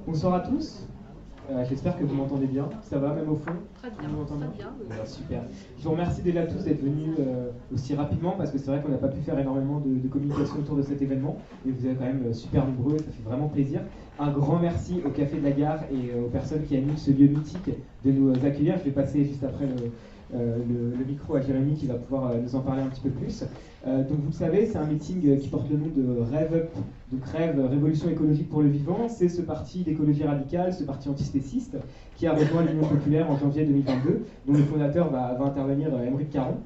Bonsoir à tous. J'espère que vous m'entendez bien. Ça va même au fond? Très bien. Vous m'entendez Très bien, oui. Ouais, super. Je vous remercie déjà tous d'être venus aussi rapidement parce que c'est vrai qu'on n'a pas pu faire énormément de communication autour de cet événement et vous êtes quand même super nombreux, ça fait vraiment plaisir. Un grand merci au Café de la Gare et aux personnes qui animent ce lieu mythique de nous accueillir. Je vais passer juste après le micro à Jérémy qui va pouvoir nous en parler un petit peu plus. Donc vous le savez, c'est un meeting qui porte le nom de Rêve Up, donc Rêve Révolution écologique pour le vivant. C'est ce parti d'écologie radicale, ce parti antispéciste qui a rejoint l'Union populaire en janvier 2022, dont le fondateur va intervenir, Aymeric Caron.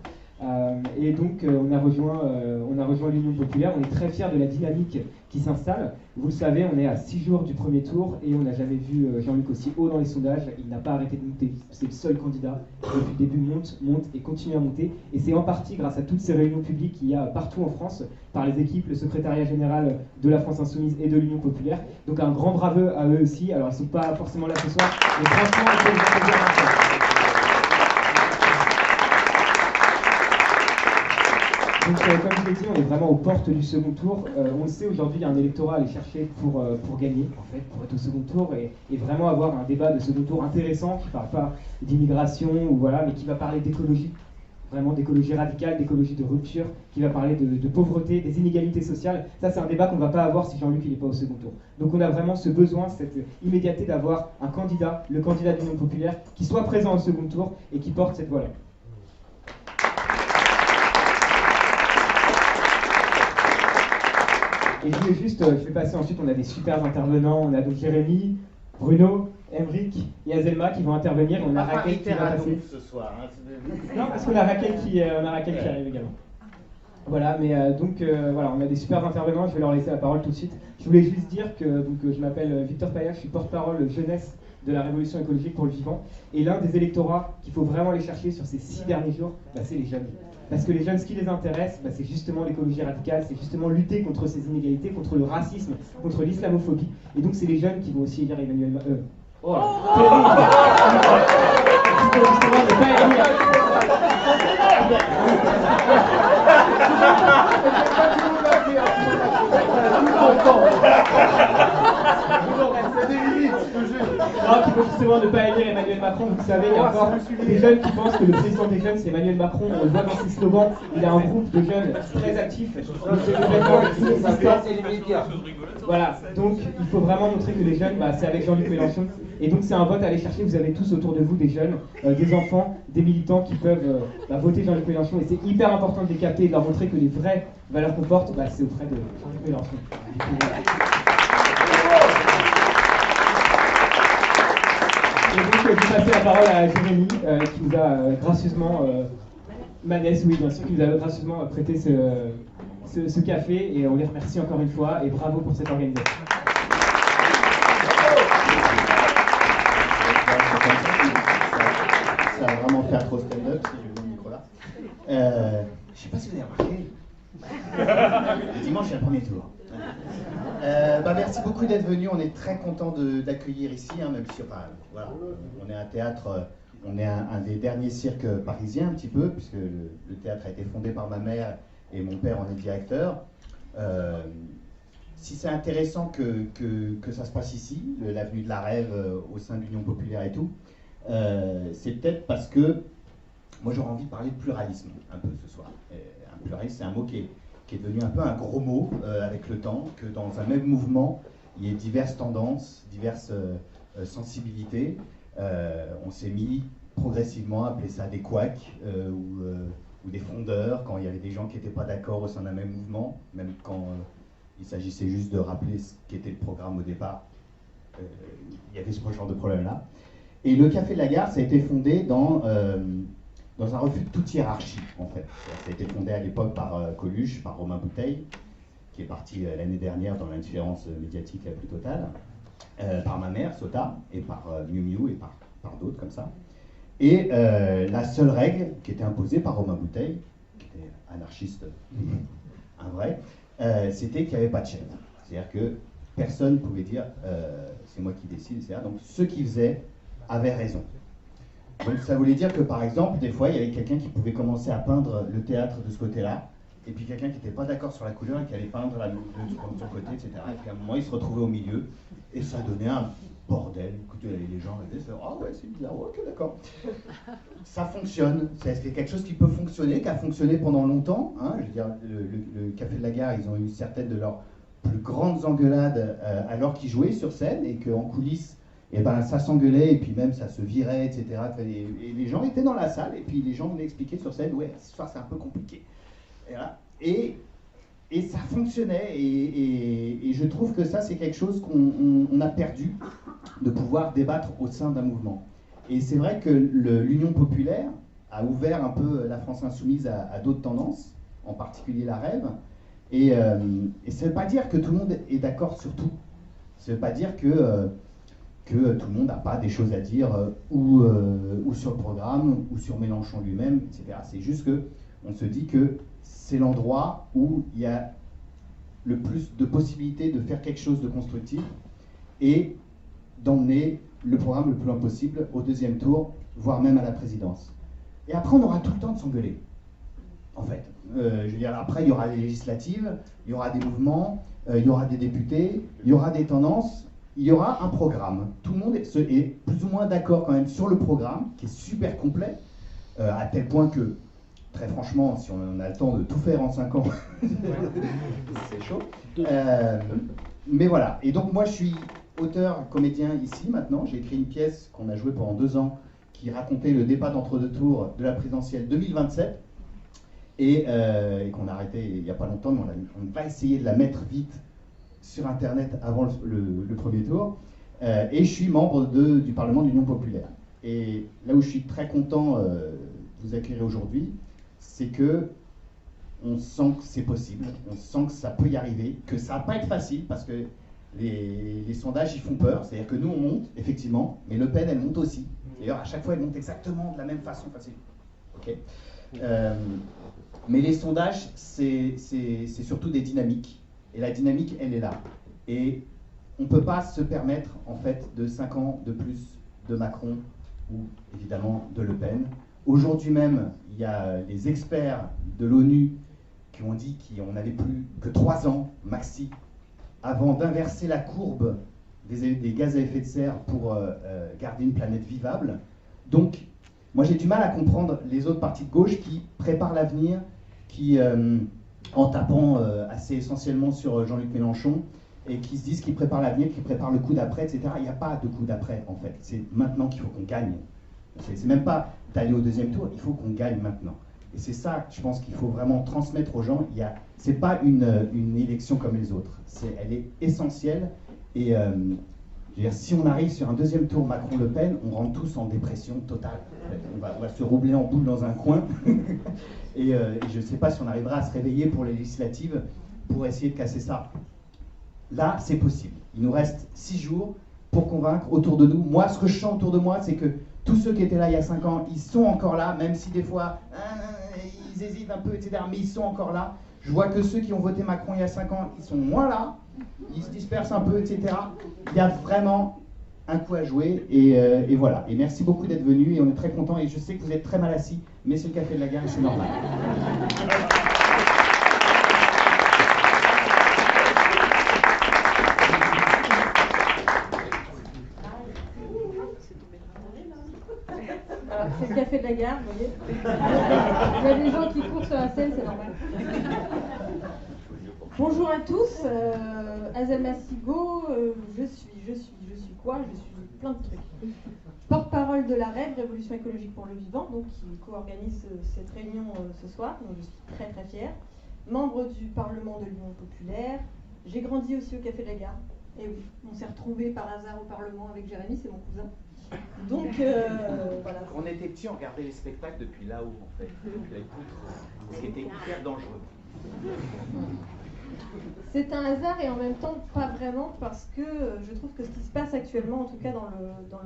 Et donc on a rejoint l'Union populaire. On est très fiers de la dynamique qui s'installe. Vous le savez, on est à 6 jours du premier tour et on n'a jamais vu Jean-Luc aussi haut dans les sondages. Il n'a pas arrêté de monter, c'est le seul candidat qui depuis le début monte et continue à monter. Et c'est en partie grâce à toutes ces réunions publiques qu'il y a partout en France, par les équipes, le secrétariat général de la France Insoumise et de l'Union populaire. Donc un grand bravo à eux aussi. Alors ils ne sont pas forcément là ce soir, mais franchement, il faut les applaudir ensemble. Donc, comme je l'ai dit, on est vraiment aux portes du second tour. On le sait, aujourd'hui, il y a un électorat à aller chercher pour gagner, en fait, pour être au second tour et vraiment avoir un débat de second tour intéressant qui ne parle pas d'immigration, ou voilà, mais qui va parler d'écologie, vraiment d'écologie radicale, d'écologie de rupture, qui va parler de pauvreté, des inégalités sociales. Ça, c'est un débat qu'on ne va pas avoir si Jean-Luc n'est pas au second tour. Donc on a vraiment ce besoin, cette immédiateté d'avoir un candidat, le candidat de l'Union populaire, qui soit présent au second tour et qui porte cette voix-là. Et je voulais juste, je vais passer ensuite, on a des super intervenants, on a donc Jérémy, Bruno, Aymeric et Azelma qui vont intervenir, on a Raquel qui va passer. Ce soir, hein. Non, parce qu'on a Raquel qui arrive également. Voilà, mais voilà, on a des super intervenants, je vais leur laisser la parole tout de suite. Je voulais juste dire que je m'appelle Victor Paya, je suis porte-parole jeunesse de la Révolution écologique pour le vivant. Et l'un des électorats qu'il faut vraiment aller chercher sur ces 6 derniers jours, c'est les jeunes. Parce que les jeunes, ce qui les intéresse, c'est justement l'écologie radicale, c'est justement lutter contre ces inégalités, contre le racisme, contre l'islamophobie. Et donc c'est les jeunes qui vont aussi élire Emmanuel Macron. Terrible. Il faut justement ne pas élire. Alors qu'il faut justement ne pas élire Emmanuel Macron, vous savez, il y a encore des jeunes qui pensent que le président des jeunes c'est Emmanuel Macron, on le voit dans ses slogans, il a un groupe de jeunes très actifs, voilà, donc il faut vraiment montrer que les jeunes, c'est avec Jean-Luc Mélenchon, et donc c'est un vote à aller chercher, vous avez tous autour de vous des jeunes, des enfants, des militants qui peuvent voter Jean-Luc Mélenchon, et c'est hyper important de les capter et de leur montrer que les vraies valeurs qu'on porte, c'est auprès de Jean-Luc Mélenchon. Et donc, je vais passer la parole à Jérémy, qui nous a gracieusement, Manès, oui, bien sûr, qui nous a gracieusement prêté ce café, et on les remercie encore une fois, et bravo pour cette organisation. Ça va vraiment faire trop stand-up si je mets le micro là. Je sais pas si vous avez remarqué. Le dimanche, c'est le premier tour. Merci beaucoup d'être venu. On est très content d'accueillir ici, même si voilà, on est un théâtre, on est un des derniers cirques parisiens un petit peu, puisque le théâtre a été fondé par ma mère et mon père en est directeur. Si c'est intéressant que ça se passe ici, l'avenue de la Rêve au sein de l'Union populaire et tout, c'est peut-être parce que moi j'aurais envie de parler de pluralisme un peu ce soir. Un pluralisme, c'est un mot qui est devenu un peu un gros mot avec le temps, que dans un même mouvement, il y ait diverses tendances, diverses sensibilités. On s'est mis progressivement à appeler ça des couacs ou des frondeurs, quand il y avait des gens qui n'étaient pas d'accord au sein d'un même mouvement, même quand il s'agissait juste de rappeler ce qu'était le programme au départ. Il y avait ce genre de problème-là. Et le Café de la Gare, ça a été fondé dans un refus de toute hiérarchie, en fait. Ça a été fondé à l'époque par Coluche, par Romain Bouteille, qui est parti l'année dernière dans l'indifférence médiatique la plus totale, par ma mère, Sota, et par Miu Miu, et par d'autres comme ça. Et la seule règle qui était imposée par Romain Bouteille, qui était anarchiste, un vrai, c'était qu'il n'y avait pas de chef. C'est-à-dire que personne ne pouvait dire c'est moi qui décide, etc. Donc ceux qui faisaient avaient raison. Donc ça voulait dire que par exemple, des fois, il y avait quelqu'un qui pouvait commencer à peindre le théâtre de ce côté-là, et puis quelqu'un qui n'était pas d'accord sur la couleur et qui allait peindre de son côté, etc. Et puis à un moment, ils se retrouvaient au milieu, et ça donnait un bordel. Écoutez, les gens disaient « Ah ouais, c'est bizarre, ok, d'accord. » Ça fonctionne, c'est quelque chose qui peut fonctionner, qui a fonctionné pendant longtemps. Hein. Je veux dire, le Café de la Gare, ils ont eu certaines de leurs plus grandes engueulades alors qu'ils jouaient sur scène, et qu'en coulisses, et ben, ça s'engueulait, et puis même ça se virait, etc. Et les gens étaient dans la salle, et puis les gens venaient expliquer sur scène « Ouais, ce soir c'est un peu compliqué. » Et voilà. Et ça fonctionnait, et je trouve que ça, c'est quelque chose qu'on a perdu, de pouvoir débattre au sein d'un mouvement. Et c'est vrai que l'Union populaire a ouvert un peu la France insoumise à d'autres tendances, en particulier la rêve, et ça ne veut pas dire que tout le monde est d'accord sur tout. Ça ne veut pas dire que tout le monde n'a pas des choses à dire, ou sur le programme, ou sur Mélenchon lui-même, etc. C'est juste qu'on se dit que c'est l'endroit où il y a le plus de possibilités de faire quelque chose de constructif et d'emmener le programme le plus loin possible au deuxième tour, voire même à la présidence. Et après, on aura tout le temps de s'engueuler, en fait. Je veux dire, après, il y aura les législatives, il y aura des mouvements, il y aura des députés, il y aura des tendances, il y aura un programme. Tout le monde est plus ou moins d'accord quand même sur le programme, qui est super complet, à tel point que, très franchement, si on a le temps de tout faire en 5 ans, c'est chaud. Mais voilà. Et donc moi, je suis auteur, comédien ici maintenant. J'ai écrit une pièce qu'on a jouée pendant 2 ans, qui racontait le débat d'entre-deux tours de la présidentielle 2027, et qu'on a arrêté il n'y a pas longtemps, mais on va essayer de la mettre vite sur Internet avant le premier tour. Et je suis membre du Parlement de l'Union populaire. Et là où je suis très content de vous accueillir aujourd'hui, c'est que on sent que c'est possible, on sent que ça peut y arriver, que ça va pas être facile, parce que les sondages ils font peur. C'est-à-dire que nous on monte, effectivement, mais Le Pen elle monte aussi. D'ailleurs à chaque fois elle monte exactement de la même façon. Enfin, okay. Mais les sondages c'est surtout des dynamiques, et la dynamique elle est là. Et on ne peut pas se permettre en fait de 5 ans de plus de Macron ou évidemment de Le Pen. Aujourd'hui même, il y a les experts de l'ONU qui ont dit qu'on n'avait plus que 3 ans maxi avant d'inverser la courbe des gaz à effet de serre pour garder une planète vivable. Donc, moi j'ai du mal à comprendre les autres partis de gauche qui préparent l'avenir, qui, en tapant assez essentiellement sur Jean-Luc Mélenchon, et qui se disent qu'ils préparent l'avenir, qu'ils préparent le coup d'après, etc. Il n'y a pas de coup d'après, en fait. C'est maintenant qu'il faut qu'on gagne. C'est même pas d'aller au deuxième tour, il faut qu'on gagne maintenant. Et c'est ça, je pense qu'il faut vraiment transmettre aux gens. C'est pas une élection comme les autres. Elle est essentielle. Et je veux dire, si on arrive sur un deuxième tour Macron-Le Pen, on rentre tous en dépression totale. On va se roubler en boule dans un coin. Et je ne sais pas si on arrivera à se réveiller pour les législatives pour essayer de casser ça. Là, c'est possible. Il nous reste 6 jours pour convaincre autour de nous. Moi, ce que je sens autour de moi, c'est que tous ceux qui étaient là il y a 5 ans, ils sont encore là, même si des fois, ils hésitent un peu, etc. Mais ils sont encore là. Je vois que ceux qui ont voté Macron il y a 5 ans, ils sont moins là. Ils se dispersent un peu, etc. Il y a vraiment un coup à jouer. Et voilà. Et merci beaucoup d'être venus. Et on est très contents. Et je sais que vous êtes très mal assis, mais c'est le Café de la Gare et c'est normal. C'est le Café de la Gare, vous voyez. Il y a des gens qui courent sur la scène, c'est normal. Bonjour à tous, Azelma Sigaud, je suis quoi? Je suis plein de trucs. Porte-parole de la REV, Révolution écologique pour le vivant, donc qui co-organise cette réunion ce soir, donc je suis très très fière. Membre du Parlement de l'Union populaire, j'ai grandi aussi au Café de la Gare. Et oui, on s'est retrouvés par hasard au Parlement avec Jérémy, c'est mon cousin. Donc voilà. On était petits, on regardait les spectacles depuis là-haut en fait, depuis la poutre, ce qui était hyper dangereux. C'est un hasard et en même temps pas vraiment, parce que je trouve que ce qui se passe actuellement, en tout cas dans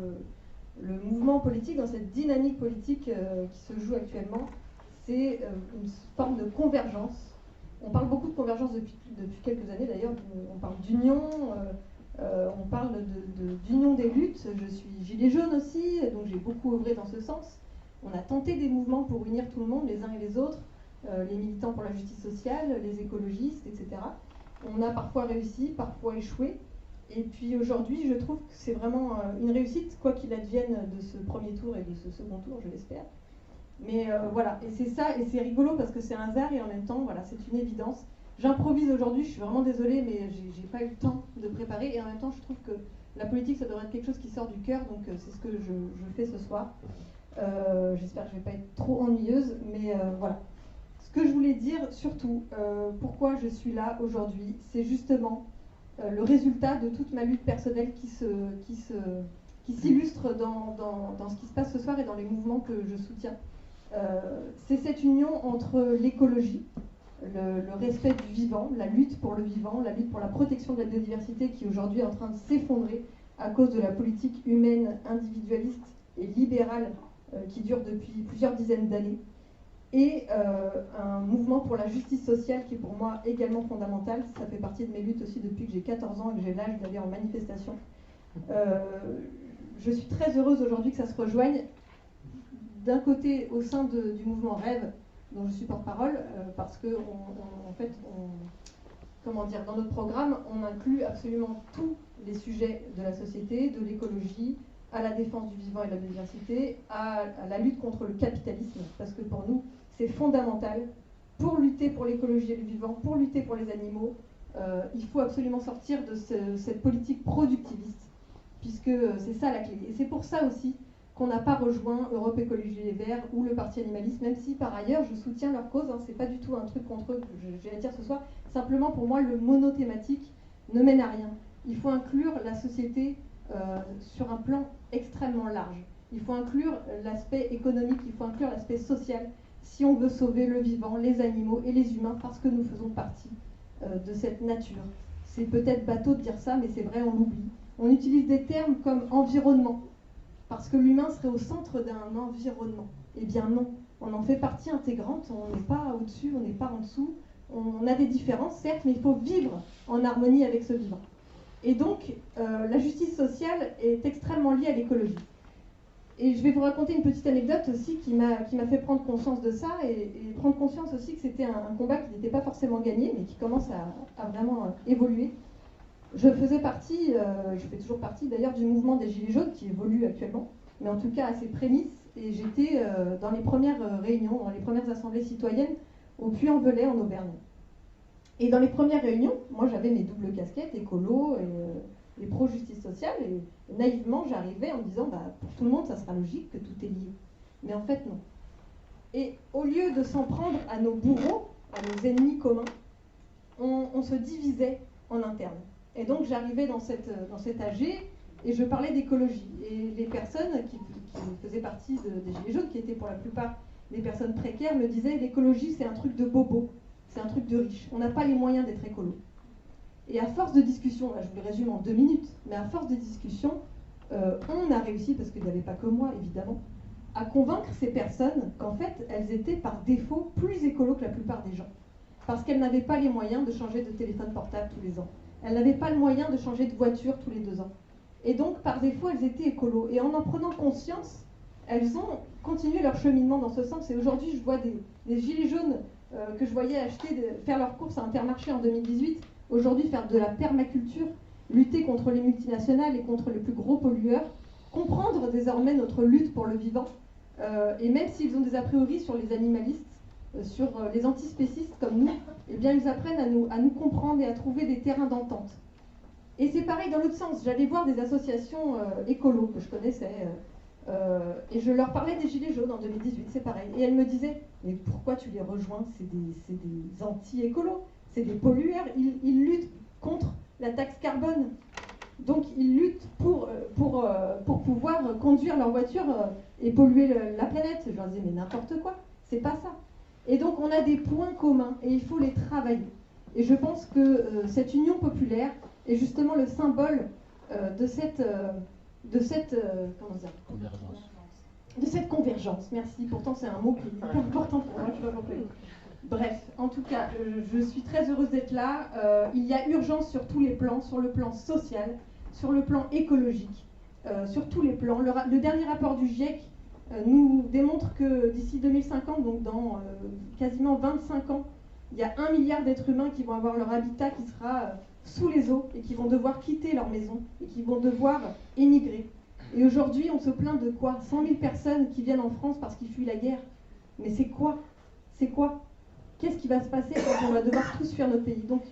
le mouvement politique, dans cette dynamique politique qui se joue actuellement, c'est une forme de convergence. On parle beaucoup de convergence depuis quelques années d'ailleurs, on parle d'union, on parle d'union des luttes. Je suis gilet jaune aussi, donc j'ai beaucoup œuvré dans ce sens. On a tenté des mouvements pour unir tout le monde, les uns et les autres. les militants pour la justice sociale, les écologistes, etc. On a parfois réussi, parfois échoué. Et puis aujourd'hui, je trouve que c'est vraiment une réussite, quoi qu'il advienne de ce premier tour et de ce second tour, je l'espère. Mais voilà, et c'est ça, et c'est rigolo parce que c'est un hasard et en même temps, voilà, c'est une évidence. J'improvise aujourd'hui, je suis vraiment désolée, mais j'ai pas eu le temps de préparer. Et en même temps, je trouve que la politique, ça devrait être quelque chose qui sort du cœur, donc c'est ce que je fais ce soir. J'espère que je vais pas être trop ennuyeuse, mais voilà. Ce que je voulais dire, surtout, pourquoi je suis là aujourd'hui, c'est justement le résultat de toute ma lutte personnelle qui s'illustre dans ce qui se passe ce soir et dans les mouvements que je soutiens. C'est cette union entre l'écologie, le respect du vivant, la lutte pour le vivant, la lutte pour la protection de la biodiversité qui aujourd'hui est en train de s'effondrer à cause de la politique humaine, individualiste et libérale qui dure depuis plusieurs dizaines d'années, et un mouvement pour la justice sociale qui est pour moi également fondamental. Ça fait partie de mes luttes aussi depuis que j'ai 14 ans et que j'ai l'âge d'aller en manifestation. Je suis très heureuse aujourd'hui que ça se rejoigne d'un côté au sein du mouvement Rêve, dont je suis porte-parole, parce que comment dire, dans notre programme, on inclut absolument tous les sujets de la société, de l'écologie, à la défense du vivant et de la biodiversité, à la lutte contre le capitalisme, parce que pour nous, c'est fondamental. Pour lutter pour l'écologie et le vivant, pour lutter pour les animaux, il faut absolument sortir de cette politique productiviste, puisque c'est ça la clé. Et c'est pour ça aussi qu'on n'a pas rejoint Europe Écologie Les Verts ou le Parti Animaliste, même si par ailleurs je soutiens leur cause, hein, c'est pas du tout un truc contre eux que j'ai à dire ce soir, simplement pour moi le monothématique ne mène à rien. Il faut inclure la société sur un plan extrêmement large. Il faut inclure l'aspect économique, il faut inclure l'aspect social, si on veut sauver le vivant, les animaux et les humains, parce que nous faisons partie de cette nature. C'est peut-être bateau de dire ça, mais c'est vrai, on l'oublie. On utilise des termes comme environnement, parce que l'humain serait au centre d'un environnement. Eh bien non, on en fait partie intégrante, on n'est pas au-dessus, on n'est pas en dessous, on a des différences, certes, mais il faut vivre en harmonie avec ce vivant. Et donc, la justice sociale est extrêmement liée à l'écologie. Et je vais vous raconter une petite anecdote aussi qui m'a fait prendre conscience de ça et prendre conscience aussi que c'était un combat qui n'était pas forcément gagné, mais qui commence à vraiment évoluer. Je faisais partie, je fais toujours partie d'ailleurs du mouvement des Gilets jaunes qui évolue actuellement, mais en tout cas à ses prémices, et j'étais dans les premières réunions, dans les premières assemblées citoyennes au Puy-en-Velay en Auvergne. Et dans les premières réunions, moi j'avais mes doubles casquettes, écolo et pro-justice sociale, et naïvement j'arrivais en me disant bah, pour tout le monde ça sera logique que tout est lié. Mais en fait non. Et au lieu de s'en prendre à nos bourreaux, à nos ennemis communs, on se divisait en interne. Et donc j'arrivais dans cette AG et je parlais d'écologie. Et les personnes qui faisaient partie des Gilets jaunes, qui étaient pour la plupart des personnes précaires, me disaient l'écologie c'est un truc de bobo, c'est un truc de riche, on n'a pas les moyens d'être écolo. Et à force de discussion, là je vous le résume en 2 minutes, mais à force de discussion, on a réussi, parce qu'il n'y avait pas que moi évidemment, à convaincre ces personnes qu'en fait elles étaient par défaut plus écolo que la plupart des gens. Parce qu'elles n'avaient pas les moyens de changer de téléphone portable tous les ans. Elles n'avaient pas le moyen de changer de voiture tous les 2 ans. Et donc, par défaut, elles étaient écolos. Et en prenant conscience, elles ont continué leur cheminement dans ce sens. Et aujourd'hui, je vois des gilets jaunes que je voyais faire leurs courses à Intermarché en 2018, aujourd'hui faire de la permaculture, lutter contre les multinationales et contre les plus gros pollueurs, comprendre désormais notre lutte pour le vivant. Et même s'ils ont des a priori sur les animalistes, sur les antispécistes comme nous, eh bien ils apprennent à nous comprendre et à trouver des terrains d'entente. Et c'est pareil dans l'autre sens. J'allais voir des associations écolos que je connaissais et je leur parlais des Gilets jaunes en 2018, c'est pareil. Et elles me disaient « Mais pourquoi tu les rejoins? C'est des anti-écolos, c'est des pollueurs, ils luttent contre la taxe carbone. Donc ils luttent pour pouvoir conduire leur voiture et polluer la planète. » Je leur disais « Mais n'importe quoi, c'est pas ça. » Et donc on a des points communs et il faut les travailler. Et je pense que cette union populaire est justement le symbole de cette convergence. Merci, pourtant c'est un mot qui est hyper important pour moi, je dois vous dire. Bref, en tout cas, je suis très heureuse d'être là. Il y a urgence sur tous les plans, sur le plan social, sur le plan écologique, sur tous les plans. Le dernier rapport du GIEC nous démontre que d'ici 2050, donc dans quasiment 25 ans, il y a 1 milliard d'êtres humains qui vont avoir leur habitat qui sera sous les eaux et qui vont devoir quitter leur maison et qui vont devoir émigrer. Et aujourd'hui, on se plaint de quoi? 100 000 personnes qui viennent en France parce qu'ils fuient la guerre. Mais c'est quoi? C'est quoi? Qu'est-ce qui va se passer quand on va devoir tous fuir notre pays? Donc,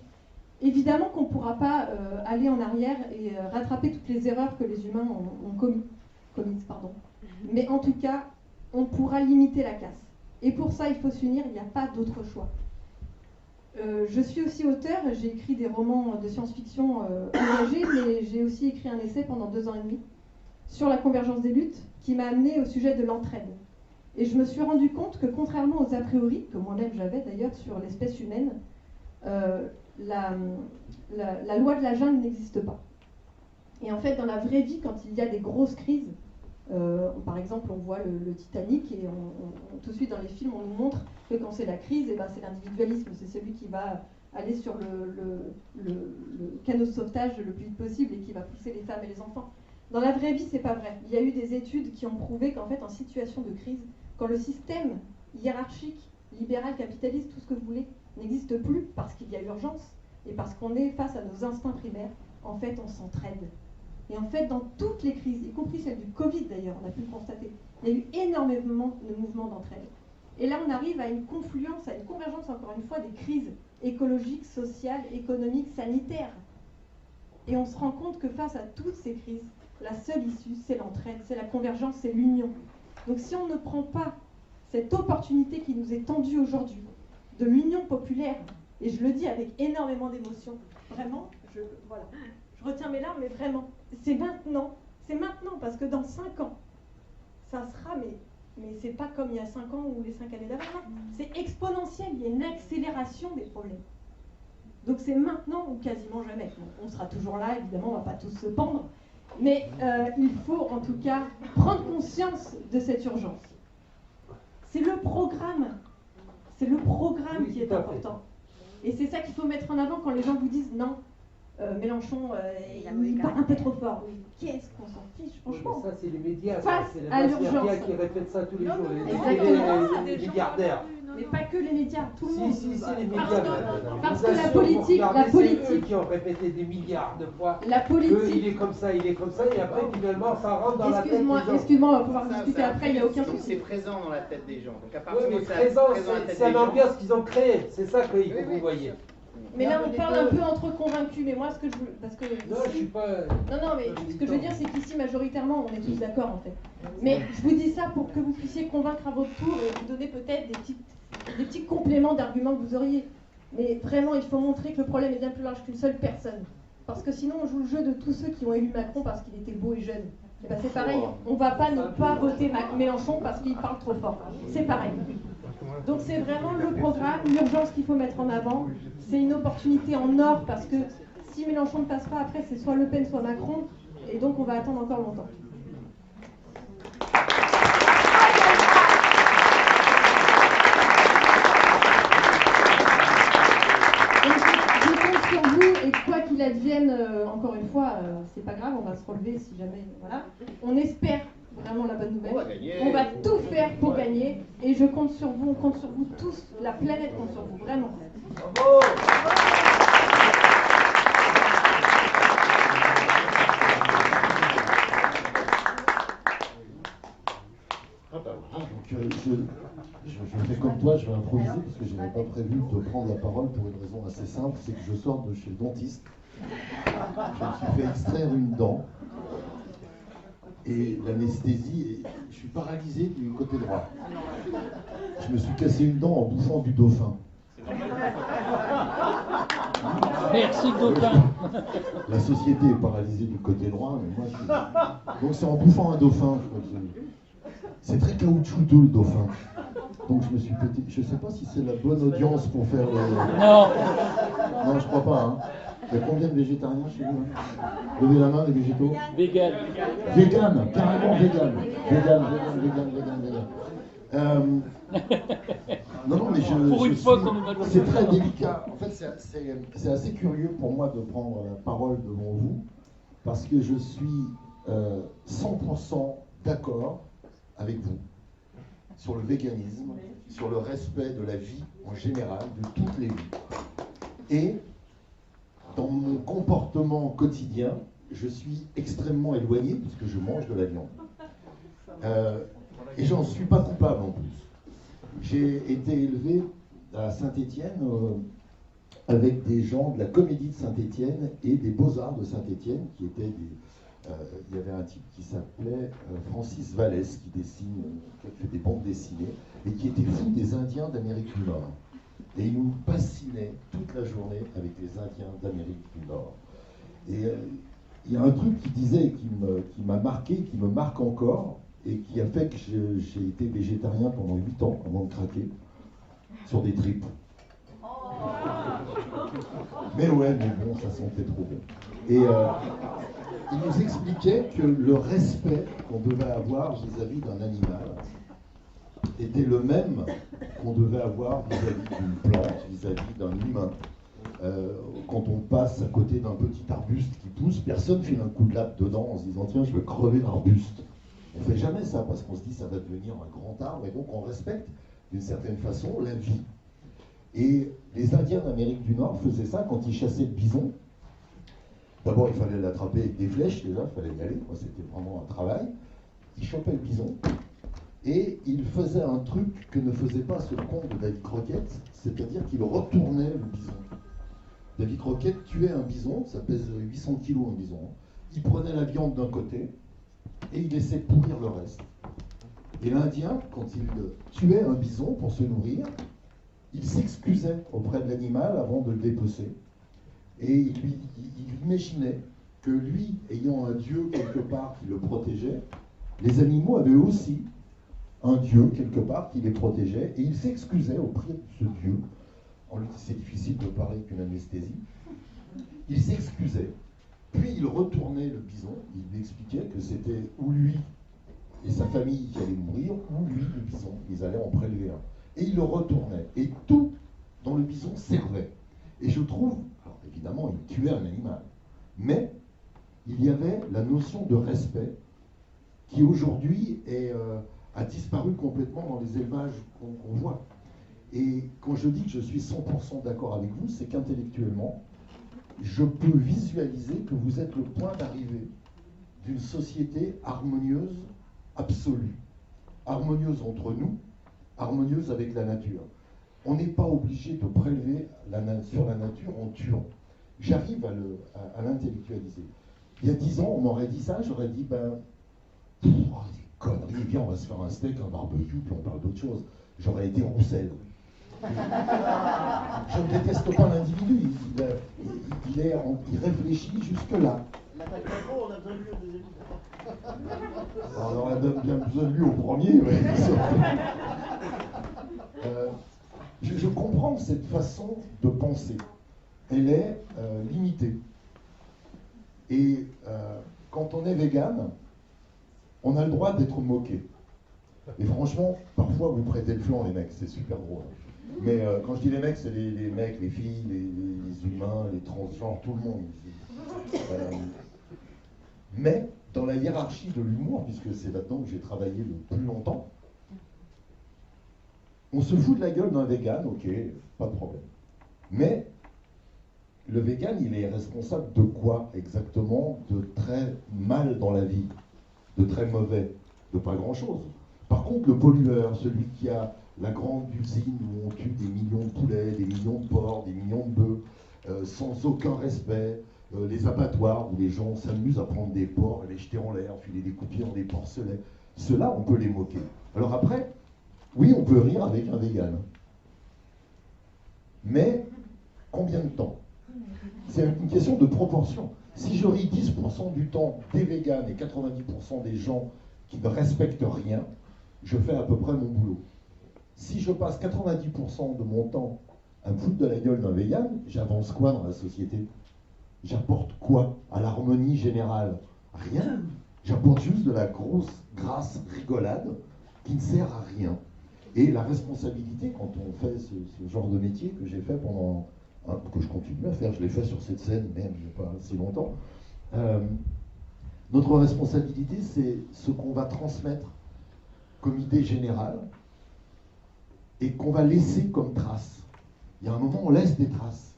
évidemment qu'on ne pourra pas aller en arrière et rattraper toutes les erreurs que les humains ont commises. Mais en tout cas, on pourra limiter la casse. Et pour ça, il faut s'unir, il n'y a pas d'autre choix. Je suis aussi auteure, j'ai écrit des romans de science-fiction engagés, mais j'ai aussi écrit un essai pendant 2 ans et demi sur la convergence des luttes qui m'a amené au sujet de l'entraide. Et je me suis rendu compte que contrairement aux a priori, que moi-même j'avais d'ailleurs sur l'espèce humaine, la loi de la jungle n'existe pas. Et en fait, dans la vraie vie, quand il y a des grosses crises, par exemple, on voit le Titanic et tout de suite dans les films, on nous montre que quand c'est la crise, eh ben, c'est l'individualisme, c'est celui qui va aller sur le canot de sauvetage le plus vite possible et qui va pousser les femmes et les enfants. Dans la vraie vie, c'est pas vrai. Il y a eu des études qui ont prouvé qu'en fait, en situation de crise, quand le système hiérarchique, libéral, capitaliste, tout ce que vous voulez, n'existe plus parce qu'il y a urgence et parce qu'on est face à nos instincts primaires, en fait, on s'entraide. Et en fait, dans toutes les crises, y compris celle du Covid d'ailleurs, on a pu le constater, il y a eu énormément de mouvements d'entraide. Et là, on arrive à une confluence, à une convergence, encore une fois, des crises écologiques, sociales, économiques, sanitaires. Et on se rend compte que face à toutes ces crises, la seule issue, c'est l'entraide, c'est la convergence, c'est l'union. Donc si on ne prend pas cette opportunité qui nous est tendue aujourd'hui, de l'union populaire, et je le dis avec énormément d'émotion, vraiment, je retiens mes larmes, mais vraiment, c'est maintenant, parce que dans 5 ans, ça sera, mais c'est pas comme il y a 5 ans ou les 5 années d'avant, c'est exponentiel, il y a une accélération des problèmes. Donc c'est maintenant ou quasiment jamais. Bon, on sera toujours là, évidemment, on ne va pas tous se pendre, mais il faut en tout cas prendre conscience de cette urgence. C'est le programme qui est important. Et c'est ça qu'il faut mettre en avant quand les gens vous disent non, Mélenchon, il part un peu trop fort. Qu'est-ce qu'on s'en fiche, franchement. Ça, c'est les médias. Face c'est à les l'urgence. médias qui répètent ça tous les jours. Les milliardaires. Mais pas que les médias, tout le monde. Si, les médias. Parce que la politique. C'est eux qui ont répété des milliards de fois. La politique. Il est comme ça, et après, finalement, ça rentre dans la tête des gens. Excuse-moi, on va pouvoir discuter après, il n'y a aucun souci. C'est présent dans la tête des gens. Donc à Oui, partir mais de présent, c'est une ambiance qu'ils ont créée. C'est ça que vous voyez. Mais là, on parle un peu entre convaincus. Mais moi, ce que je veux. Parce que non, je suis pas. Non, mais ce que je veux dire, c'est qu'ici, majoritairement, on est tous d'accord, en fait. Mais je vous dis ça pour que vous puissiez convaincre à votre tour et vous donner peut-être des petits compléments d'arguments que vous auriez. Mais vraiment, il faut montrer que le problème est bien plus large qu'une seule personne. Parce que sinon, on joue le jeu de tous ceux qui ont élu Macron parce qu'il était beau et jeune. Et ben, c'est pareil, on va pas ne pas voter Mélenchon parce qu'il parle trop fort. C'est pareil. Donc c'est vraiment le programme, l'urgence qu'il faut mettre en avant. C'est une opportunité en or parce que si Mélenchon ne passe pas, après c'est soit Le Pen, soit Macron. Et donc on va attendre encore longtemps. Sur vous, et quoi qu'il advienne, encore une fois, c'est pas grave, on va se relever si jamais, voilà. On espère vraiment la bonne nouvelle. On va tout faire pour gagner, et je compte sur vous, on compte sur vous tous, la planète compte sur vous, vraiment. Bravo. Je fais comme toi, je vais improviser parce que je n'avais pas prévu de prendre la parole pour une raison assez simple, c'est que je sors de chez le dentiste. Je me suis fait extraire une dent et l'anesthésie, je suis paralysé du côté droit. Je me suis cassé une dent en bouffant du dauphin. Merci dauphin. La société est paralysée du côté droit, mais moi je suis... Donc c'est en bouffant un dauphin, je crois que c'est très caoutchouteux le dauphin. Donc je me suis pété. Je sais pas si c'est la bonne audience pour faire le... Non. Non, je crois pas. Hein. Il y a combien de végétariens chez vous? Levez la main, les végétaux. Vegan. Vegan, carrément vegan. Vegan. Non, mais Pour une fois qu'on nous va le c'est très délicat. En fait, c'est assez curieux pour moi de prendre la parole devant vous, parce que je suis 100% d'accord avec vous. sur le véganisme, sur le respect de la vie en général, de toutes les vies. Et dans mon comportement quotidien, je suis extrêmement éloigné puisque je mange de la viande. Et j'en suis pas coupable en plus. J'ai été élevé à Saint-Étienne avec des gens de la Comédie de Saint-Étienne et des Beaux-Arts de Saint-Étienne qui étaient des... il y avait un type qui s'appelait Francis Vallès qui dessine, qui a fait des bandes dessinées et qui était fou des Indiens d'Amérique du Nord. Et il nous fascinait toute la journée avec les Indiens d'Amérique du Nord. Et il y a un truc qu'il disait qui m'a marqué, qui me marque encore, et qui a fait que j'ai été végétarien pendant 8 ans avant de craquer sur des tripes. Mais ouais, mais bon, ça sentait trop bon. Et il nous expliquait que le respect qu'on devait avoir vis-à-vis d'un animal était le même qu'on devait avoir vis-à-vis d'une plante, vis-à-vis d'un humain. Quand on passe à côté d'un petit arbuste qui pousse, personne file un coup de latte dedans en se disant tiens, je vais crever l'arbuste. On ne fait jamais ça parce qu'on se dit ça va devenir un grand arbre et donc on respecte d'une certaine façon la vie. Et les Indiens d'Amérique du Nord faisaient ça quand ils chassaient le bison. D'abord, il fallait l'attraper avec des flèches, déjà, il fallait y aller, c'était vraiment un travail. Ils chopaient le bison et ils faisaient un truc que ne faisait pas ce con de David Crockett, c'est-à-dire qu'il retournait le bison. David Crockett tuait un bison, ça pèse 800 kilos un bison. Il prenait la viande d'un côté et il laissait pourrir le reste. Et l'Indien, quand il tuait un bison pour se nourrir, il s'excusait auprès de l'animal avant de le dépecer. Et il imaginait que lui, ayant un dieu quelque part qui le protégeait, les animaux avaient aussi un dieu quelque part qui les protégeait, et il s'excusait auprès de ce dieu. C'est difficile de parler qu'une anesthésie. Il s'excusait, puis il retournait le bison, il lui expliquait que c'était ou lui et sa famille qui allaient mourir, ou lui, le bison, ils allaient en prélever un. Et il le retournait, et tout dans le bison servait. Et je trouve, alors évidemment, il tuait un animal, mais il y avait la notion de respect qui aujourd'hui a disparu complètement dans les élevages qu'on voit. Et quand je dis que je suis 100% d'accord avec vous, c'est qu'intellectuellement, je peux visualiser que vous êtes le point d'arrivée d'une société harmonieuse absolue. Harmonieuse entre nous, harmonieuse avec la nature. On n'est pas obligé de prélever sur la nature en tuant. J'arrive à l'intellectualiser. Il y a 10 ans, on m'aurait dit ça, j'aurais dit, des conneries, viens, on va se faire un steak, un barbecue, puis on parle d'autre chose. J'aurais été Roussel. Je ne déteste pas l'individu, il réfléchit jusque-là. On a besoin de lui au deuxième tour. On aurait bien besoin de lui au premier, ouais. Je comprends cette façon de penser. Elle est limitée. Et quand on est vegan, on a le droit d'être moqué. Et franchement, parfois vous prêtez le flanc, les mecs, c'est super drôle. Mais quand je dis les mecs, c'est les mecs, les filles, les humains, les transgenres, tout le monde. Mais dans la hiérarchie de l'humour, puisque c'est là-dedans que j'ai travaillé le plus longtemps, on se fout de la gueule d'un vegan, ok, pas de problème. Mais le vegan, il est responsable de quoi exactement? De très mal dans la vie, de très mauvais, de pas grand-chose. Par contre, le pollueur, celui qui a la grande usine où on tue des millions de poulets, des millions de porcs, des millions de bœufs, sans aucun respect, les abattoirs où les gens s'amusent à prendre des porcs et les jeter en l'air, filer des coups de pied dans des porcelets, ceux-là, on peut les moquer. Alors après, oui, on peut rire avec un vegan. Mais combien de temps? C'est une question de proportion. Si je ris 10% du temps des végans et 90% des gens qui ne respectent rien, je fais à peu près mon boulot. Si je passe 90% de mon temps à me foutre de la gueule d'un vegan, j'avance quoi dans la société? J'apporte quoi à l'harmonie générale? Rien. J'apporte juste de la grosse, grasse rigolade qui ne sert à rien. Et la responsabilité, quand on fait ce genre de métier que j'ai fait pendant, que je continue à faire, je l'ai fait sur cette scène même il n'y a pas si longtemps, notre responsabilité, c'est ce qu'on va transmettre comme idée générale et qu'on va laisser comme trace. Il y a un moment, on laisse des traces.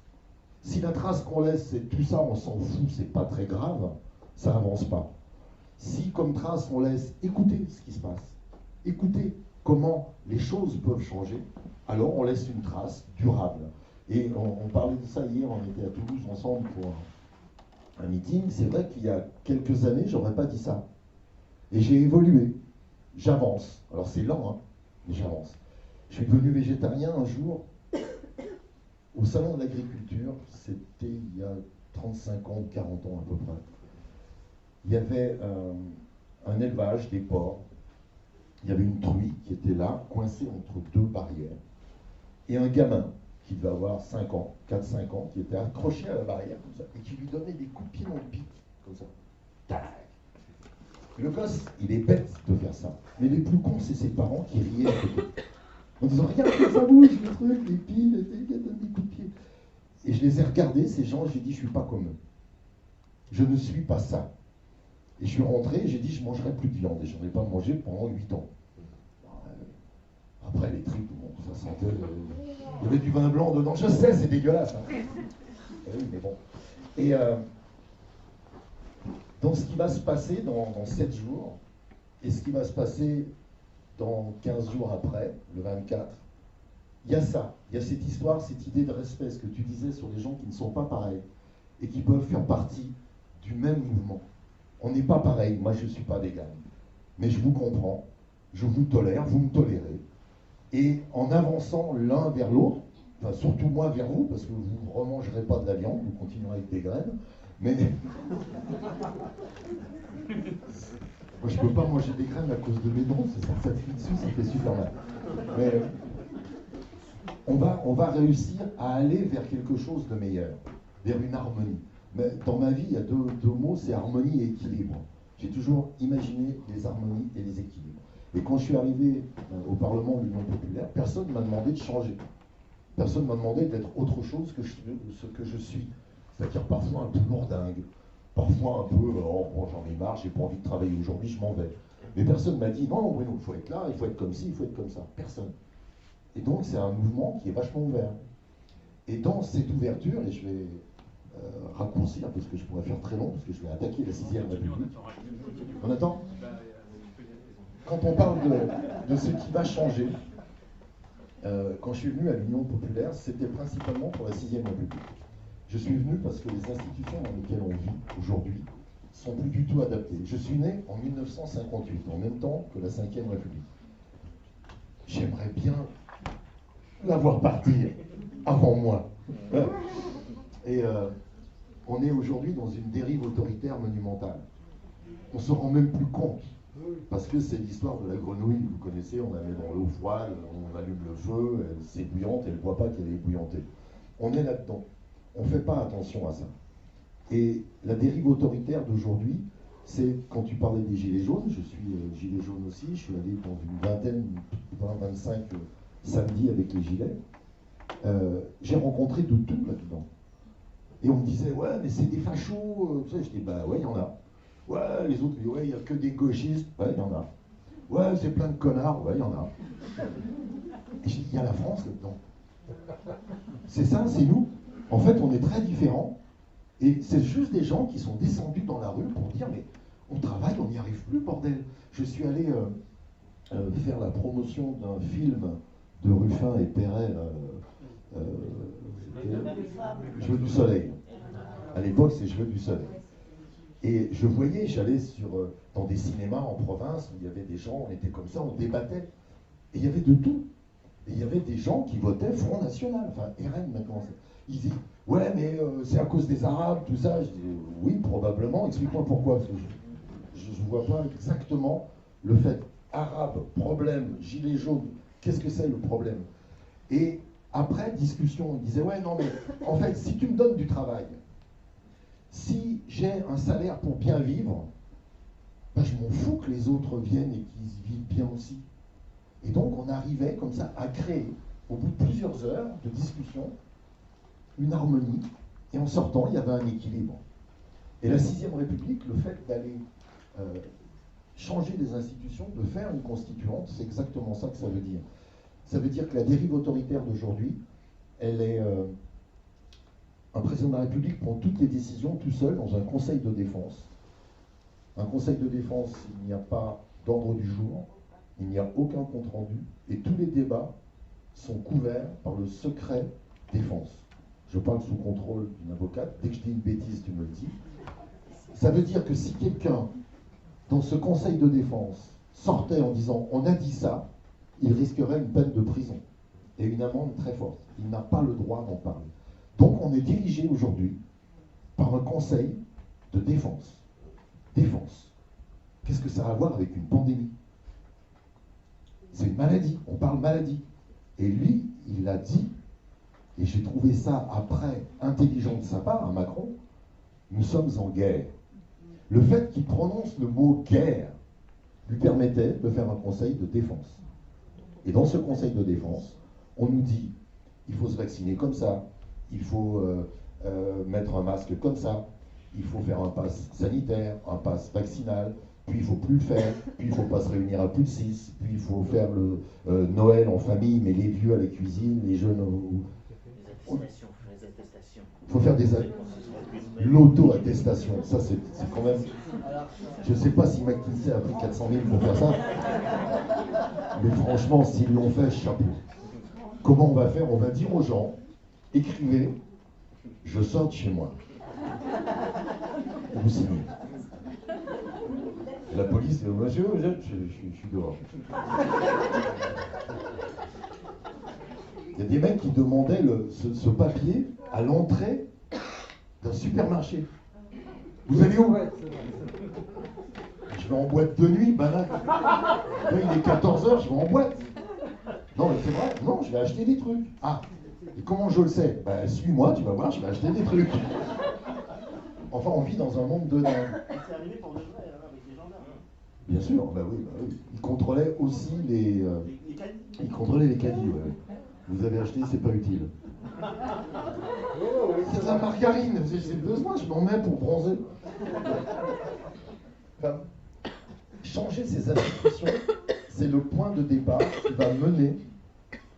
Si la trace qu'on laisse, c'est tout ça, on s'en fout, c'est pas très grave, ça n'avance pas. Si comme trace, on laisse écouter ce qui se passe, écouter comment les choses peuvent changer, alors on laisse une trace durable. Et on parlait de ça hier, on était à Toulouse ensemble pour un meeting. C'est vrai qu'il y a quelques années, j'aurais pas dit ça. Et j'ai évolué, j'avance. Alors c'est lent, hein, mais j'avance. Je suis devenu végétarien un jour au salon de l'agriculture, c'était il y a 35 ans ou 40 ans à peu près. Il y avait un élevage, des porcs, il y avait une truie qui était là, coincée entre deux barrières, et un gamin qui devait avoir 5 ans, 4-5 ans, qui était accroché à la barrière comme ça, et qui lui donnait des coups de pied dans le pic, comme ça. Tac. Le gosse, il est bête de faire ça, mais les plus cons, c'est ses parents qui riaient à côté. En disant, regarde ça bouge, le truc, les piles, il donne des coups de pied. Et je les ai regardés, ces gens, j'ai dit, je ne suis pas comme eux. Je ne suis pas ça. Et je suis rentré, j'ai dit, je ne mangerai plus de viande. Et je n'en ai pas mangé pendant 8 ans. Après, les tripes, bon, ça sentait... il y avait du vin blanc dedans. Je sais, c'est dégueulasse. Hein. Oui, mais bon. Et donc, ce qui va se passer dans 7 jours, et ce qui va se passer dans 15 jours après, le 24, il y a ça, il y a cette histoire, cette idée de respect, ce que tu disais sur les gens qui ne sont pas pareils et qui peuvent faire partie du même mouvement. On n'est pas pareil, moi je ne suis pas vegan, mais je vous comprends, je vous tolère, vous me tolérez, et en avançant l'un vers l'autre, enfin surtout moi vers vous, parce que vous ne remangerez pas de la viande, vous continuerez avec des graines, mais... Moi, je ne peux pas manger des graines à cause de mes dents, ça te file dessus, ça fait super mal. Mais on va réussir à aller vers quelque chose de meilleur, vers une harmonie. Mais dans ma vie, il y a deux mots, c'est harmonie et équilibre. J'ai toujours imaginé les harmonies et les équilibres. Et quand je suis arrivé au Parlement de l'Union populaire, personne ne m'a demandé de changer. Personne ne m'a demandé d'être autre chose que ce que je suis. C'est-à-dire parfois un peu lourdingue. Parfois un peu, oh, bon, j'en ai marre, j'ai pas envie de travailler aujourd'hui, je m'en vais. Mais personne ne m'a dit, non, Bruno, il faut être là, il faut être comme ci, il faut être comme ça. Personne. Et donc, c'est un mouvement qui est vachement ouvert. Et dans cette ouverture, et je vais raccourcir, parce que je pourrais faire très long, parce que je vais attaquer la 6ème République. On attend ? Quand on parle de ce qui va changer, quand je suis venu à l'Union populaire, c'était principalement pour la 6ème République. Je suis venu parce que les institutions dans lesquelles on vit aujourd'hui sont plus du tout adaptées. Je suis né en 1958, en même temps que la 5e République. J'aimerais bien la voir partir avant moi. Et on est aujourd'hui dans une dérive autoritaire monumentale. On se rend même plus compte, parce que c'est l'histoire de la grenouille, vous connaissez, on la met dans l'eau froide, on allume le feu, c'est bouillante, elle ne voit pas qu'elle est bouillantée. On est là-dedans. On ne fait pas attention à ça. Et la dérive autoritaire d'aujourd'hui, c'est quand tu parlais des gilets jaunes, je suis gilet jaune aussi, je suis allé dans une vingtaine, 20-25 samedis avec les gilets. J'ai rencontré de tout là-dedans. Et on me disait, ouais, mais c'est des fachos. Tu sais, je dis, bah ouais, il y en a. Ouais, les autres, ouais, il n'y a que des gauchistes. Ouais, il y en a. Ouais, c'est plein de connards. Ouais, il y en a. Et je dis, il y a la France là-dedans. C'est ça, c'est nous. En fait, on est très différents. Et c'est juste des gens qui sont descendus dans la rue pour dire, mais on travaille, on n'y arrive plus, bordel. Je suis allé faire la promotion d'un film de Ruffin et Perret, Je veux du soleil. À l'époque, c'est Je veux du soleil. Et je voyais, j'allais dans des cinémas en province où il y avait des gens, on était comme ça, on débattait. Et il y avait de tout. Et il y avait des gens qui votaient Front National, enfin RN maintenant. Ils disaient, ouais, mais c'est à cause des Arabes, tout ça. Je dis, oui, probablement, explique-moi pourquoi. Parce que je ne vois pas exactement le fait. Arabe, problème, gilet jaune, qu'est-ce que c'est le problème? Et après, discussion, on disait, ouais, non, mais en fait, si tu me donnes du travail, si j'ai un salaire pour bien vivre, ben, je m'en fous que les autres viennent et qu'ils vivent bien aussi. Et donc, on arrivait comme ça à créer, au bout de plusieurs heures de discussion, une harmonie, et en sortant, il y avait un équilibre. Et la 6e République, le fait d'aller changer des institutions, de faire une constituante, c'est exactement ça que ça veut dire. Ça veut dire que la dérive autoritaire d'aujourd'hui, elle est... un président de la République prend toutes les décisions tout seul dans un conseil de défense. Un conseil de défense, il n'y a pas d'ordre du jour, il n'y a aucun compte-rendu, et tous les débats sont couverts par le secret défense. Je parle sous contrôle d'une avocate, dès que je dis une bêtise, tu me le dis. Ça veut dire que si quelqu'un, dans ce conseil de défense, sortait en disant « on a dit ça », il risquerait une peine de prison et une amende très forte. Il n'a pas le droit d'en parler. Donc on est dirigé aujourd'hui par un conseil de défense. Défense. Qu'est-ce que ça a à voir avec une pandémie? C'est une maladie, on parle maladie. Et lui, il l'a dit, et j'ai trouvé ça après intelligent de sa part, à Macron, nous sommes en guerre. Le fait qu'il prononce le mot guerre lui permettait de faire un conseil de défense. Et dans ce conseil de défense, on nous dit, il faut se vacciner comme ça, il faut mettre un masque comme ça, il faut faire un pass sanitaire, un pass vaccinal, puis il ne faut plus le faire, puis il ne faut pas se réunir à plus de 6, puis il faut faire le Noël en famille, mais les vieux à la cuisine, les jeunes... Les attestations, les attestations. Il faut faire des... L'auto-attestation, ça c'est quand même... Je ne sais pas si McKinsey a pris 400 000 pour faire ça, mais franchement, s'ils l'ont fait, chapeau. Comment on va faire? On va dire aux gens, écrivez, je sors de chez moi. Vous signez. La police, monsieur, je suis dehors. Il y a des mecs qui demandaient ce papier à l'entrée d'un supermarché. Vous allez où? Je vais en boîte de nuit, banane. Là, il est 14h, je vais en boîte. Non, mais c'est vrai, non, je vais acheter des trucs. Ah, et comment je le sais? Ben, suis-moi, tu vas voir, je vais acheter des trucs. Enfin, on vit dans un monde de dingue. C'est arrivé pour de vrai, hein, avec les gendarmes. Bien sûr, bah oui, bah oui. Ils contrôlaient aussi les caddies. Ils contrôlaient les caddies, ouais. Vous avez acheté, c'est pas utile. C'est de la margarine, j'ai besoin, je m'en mets pour bronzer. Enfin, changer ces institutions, c'est le point de départ qui va mener,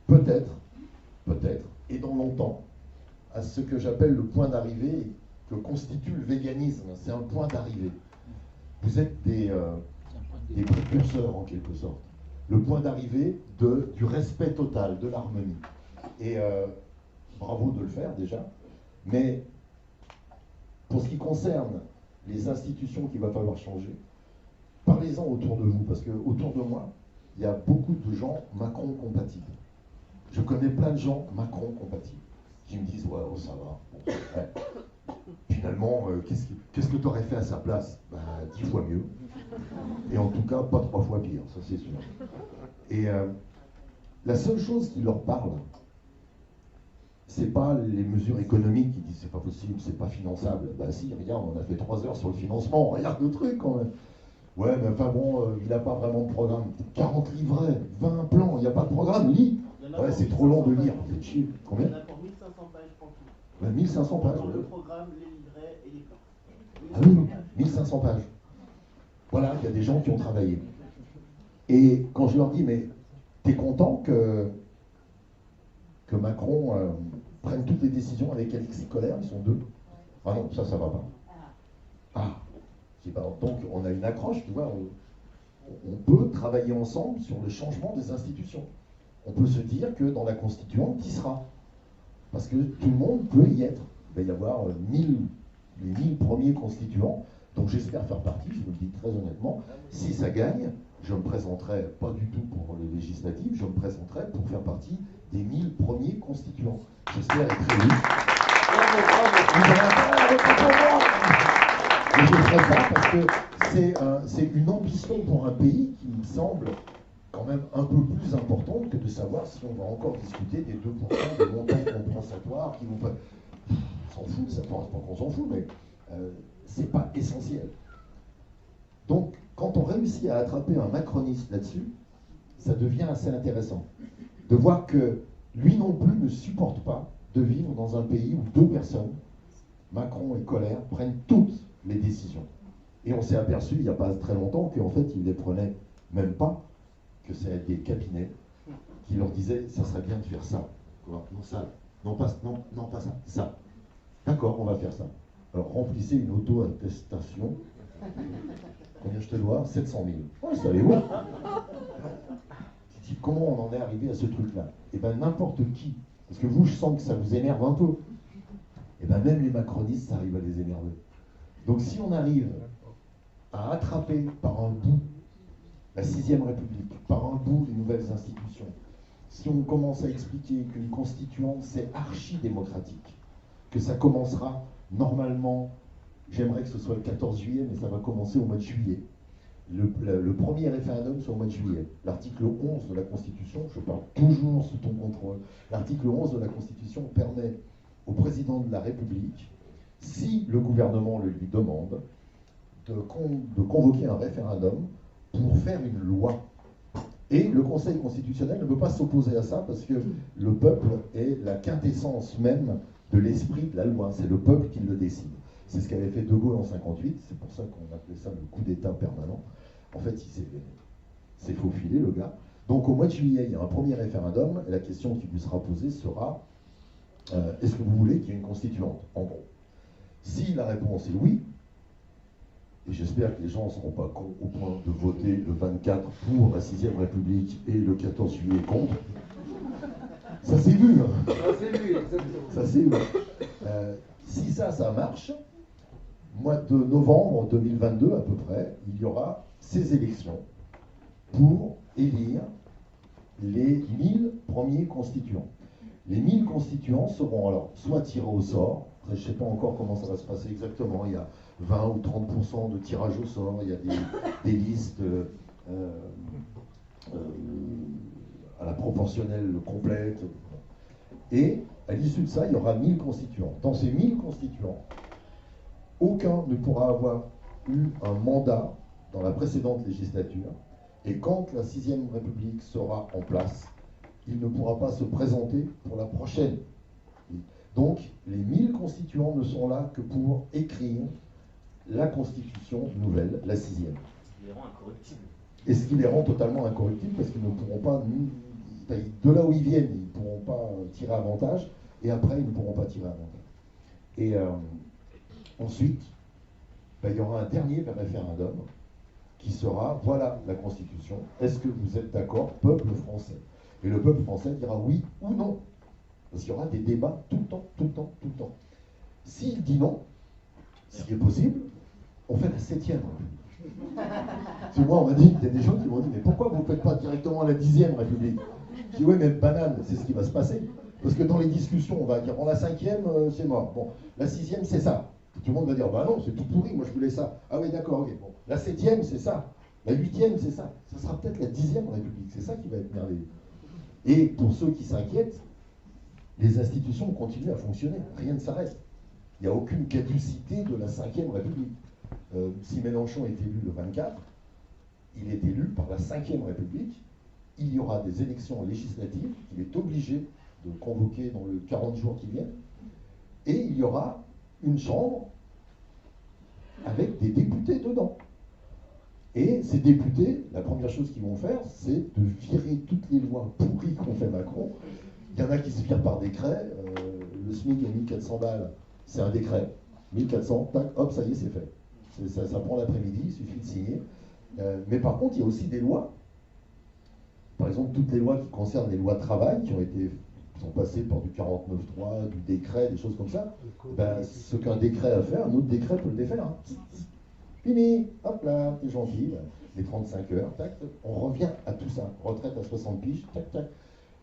peut-être, et dans longtemps, à ce que j'appelle le point d'arrivée, que constitue le véganisme. C'est un point d'arrivée. Vous êtes des précurseurs, en quelque sorte. Le point d'arrivée du respect total, de l'harmonie. Et bravo de le faire déjà. Mais pour ce qui concerne les institutions qu'il va falloir changer, parlez-en autour de vous, parce que autour de moi, il y a beaucoup de gens Macron compatibles. Je connais plein de gens Macron compatibles qui me disent ouais, oh, ça va. Bon, ouais. Finalement, qu'est-ce que tu aurais fait à sa place? 10 fois mieux. Et en tout cas, pas 3 fois pire, ça c'est sûr. Et la seule chose qui leur parle, c'est pas les mesures économiques qui disent c'est pas possible, c'est pas finançable. Bah si, regarde, on a fait 3 heures sur le financement, regarde le truc quand même. Ouais, mais enfin bon, il n'a pas vraiment de programme. 40 livrets, 20 plans, il n'y a pas de programme, lis. Ouais, c'est trop long de lire. Vous êtes chier. Combien? Il y en a pour 1500 pages pour tout. Ouais, 1500 pages. Dans le programme, les livrets et les plans. Ah oui, 1500 pages. Voilà, il y a des gens qui ont travaillé. Et quand je leur dis, mais t'es content que Macron prenne toutes les décisions avec Alexis Collère, ils sont 2. Ah non, ça va pas. Ah, donc on a une accroche, tu vois, on peut travailler ensemble sur le changement des institutions. On peut se dire que dans la Constituante, qui sera? Parce que tout le monde peut y être. Il va y avoir les 1000 premiers constituants, dont j'espère faire partie, je vous le dis très honnêtement. Si ça gagne, je me présenterai pas du tout pour les législatives, je me présenterai pour faire partie des 1000 premiers constituants. J'espère être élu. Mais je ne ferai pas parce que c'est une ambition pour un pays qui me semble quand même un peu plus importante que de savoir si on va encore discuter des 2% des montants compensatoires qui vont pas... On s'en fout, ça ne pense pas qu'on s'en fout, mais c'est pas essentiel. Donc, quand on réussit à attraper un macroniste là-dessus, ça devient assez intéressant. De voir que lui non plus ne supporte pas de vivre dans un pays où 2 personnes, Macron et Collère, prennent toutes les décisions. Et on s'est aperçu, il n'y a pas très longtemps, qu'en fait, ils ne les prenaient même pas, que c'est des cabinets qui leur disait ça serait bien de faire ça. Quoi. Non, ça, non, pas ça, ça. D'accord, on va faire ça. Alors remplissez une auto-attestation. Combien je te dois? 700 000. Ouais, ça allait où? Tu dis comment on en est arrivé à ce truc-là? Eh bien n'importe qui, parce que vous, je sens que ça vous énerve un peu. Eh bien même les macronistes, ça arrive à les énerver. Donc si on arrive à attraper par un bout la 6ème République, par un bout les nouvelles institutions, si on commence à expliquer qu'une constituante c'est archi-démocratique, que ça commencera normalement, j'aimerais que ce soit le 14 juillet, mais ça va commencer au mois de juillet. Le premier référendum c'est au mois de juillet. L'article 11 de la Constitution, je parle toujours sous ton contrôle, l'article 11 de la Constitution permet au président de la République, si le gouvernement le lui demande, de convoquer un référendum pour faire une loi. Et le Conseil constitutionnel ne peut pas s'opposer à ça parce que le peuple est la quintessence même de l'esprit de la loi. C'est le peuple qui le décide. C'est ce qu'avait fait De Gaulle en 58, c'est pour ça qu'on appelait ça le coup d'État permanent. En fait, il s'est faufilé, le gars. Donc au mois de juillet, il y a un premier référendum, et la question qui lui sera posée sera est-ce que vous voulez qu'il y ait une constituante, en gros? Si la réponse est oui, et j'espère que les gens ne seront pas cons au point de voter le 24 pour la 6ème République et le 14 juillet contre, ça s'est vu. Hein. Ça s'est vu, exactement. Ça s'est vu. Si ça marche, mois de novembre 2022 à peu près, il y aura ces élections pour élire les 1000 premiers constituants. Les 1000 constituants seront alors soit tirés au sort, je ne sais pas encore comment ça va se passer exactement, il y a 20 ou 30% de tirage au sort, il y a des listes à la proportionnelle complète. Et à l'issue de ça, il y aura 1000 constituants. Dans ces 1000 constituants, aucun ne pourra avoir eu un mandat dans la précédente législature. Et quand la 6ème République sera en place, il ne pourra pas se présenter pour la prochaine. Donc, les 1000 constituants ne sont là que pour écrire la Constitution nouvelle, la 6ème. Ce qui les rend incorruptibles. Et ce qui les rend totalement incorruptibles, parce qu'ils ne pourront pas, de là où ils viennent, ils ne pourront pas tirer avantage, et après, ils ne pourront pas tirer avantage. Et ensuite, il y aura un dernier référendum qui sera, voilà la Constitution, est-ce que vous êtes d'accord, peuple français? Et le peuple français dira oui ou non. Parce qu'il y aura des débats tout le temps, tout le temps, tout le temps. S'il dit non, ce qui est possible, on fait la 7ème. Parce que moi, on m'a dit, il y a des gens qui m'ont dit, mais pourquoi vous ne faites pas directement la 10ème République? Je dis, oui, mais banane, c'est ce qui va se passer. Parce que dans les discussions, on va dire, bon, la 5ème, c'est mort. Bon, la 6ème, c'est ça. Tout le monde va dire, bah non, c'est tout pourri, moi je voulais ça. Ah oui, d'accord, ok. Bon, la 7ème, c'est ça. La 8ème, c'est ça. Ça sera peut-être la 10ème République. C'est ça qui va être merveilleux. Et pour ceux qui s'inquiètent, les institutions continuent à fonctionner. Rien ne s'arrête. Il n'y a aucune caducité de la 5ème République. Si Mélenchon est élu le 24, il est élu par la 5ème République. Il y aura des élections législatives qu'il est obligé de convoquer dans les 40 jours qui viennent. Et il y aura une chambre avec des députés dedans. Et ces députés, la première chose qu'ils vont faire, c'est de virer toutes les lois pourries qu'ont fait Macron. Il y en a qui se virent par décret. Le SMIC à 1400 balles, c'est un décret. 1400, tac, hop, ça y est, c'est fait. Ça prend l'après-midi, il suffit de signer. Mais par contre, il y a aussi des lois. Par exemple, toutes les lois qui concernent les lois de travail, qui sont passées par du 49.3, du décret, des choses comme ça. Ben, ce qu'un décret a fait, un autre décret peut le défaire. Hein. Fini, hop là, t'es gentil, les 35 heures, tac, on revient à tout ça. Retraite à 60 piges, tac, tac.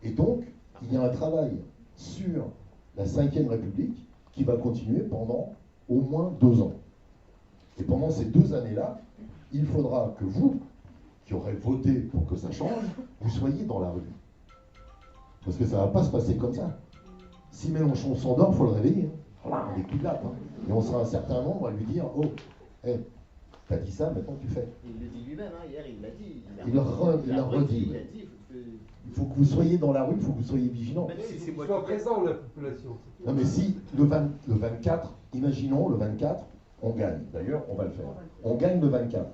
Et donc, il y a un travail sur la 5ème République qui va continuer pendant au moins 2 ans. Et pendant ces 2 années-là, il faudra que vous, qui aurez voté pour que ça change, vous soyez dans la rue. Parce que ça ne va pas se passer comme ça. Si Mélenchon s'endort, il faut le réveiller. Hein. On est plus là. Hein. Et on sera un certain nombre à lui dire, oh, hey, t'as dit ça, maintenant tu fais. Il le dit lui-même, hein, hier il l'a dit. Il l'a redit. Il a dit, il faut que vous soyez dans la rue, il faut que vous soyez vigilants. même si c'est Qu'il moi soit qui présent, la population. Non mais si le 24, imaginons le 24, on gagne. D'ailleurs, on va le faire. On gagne le 24.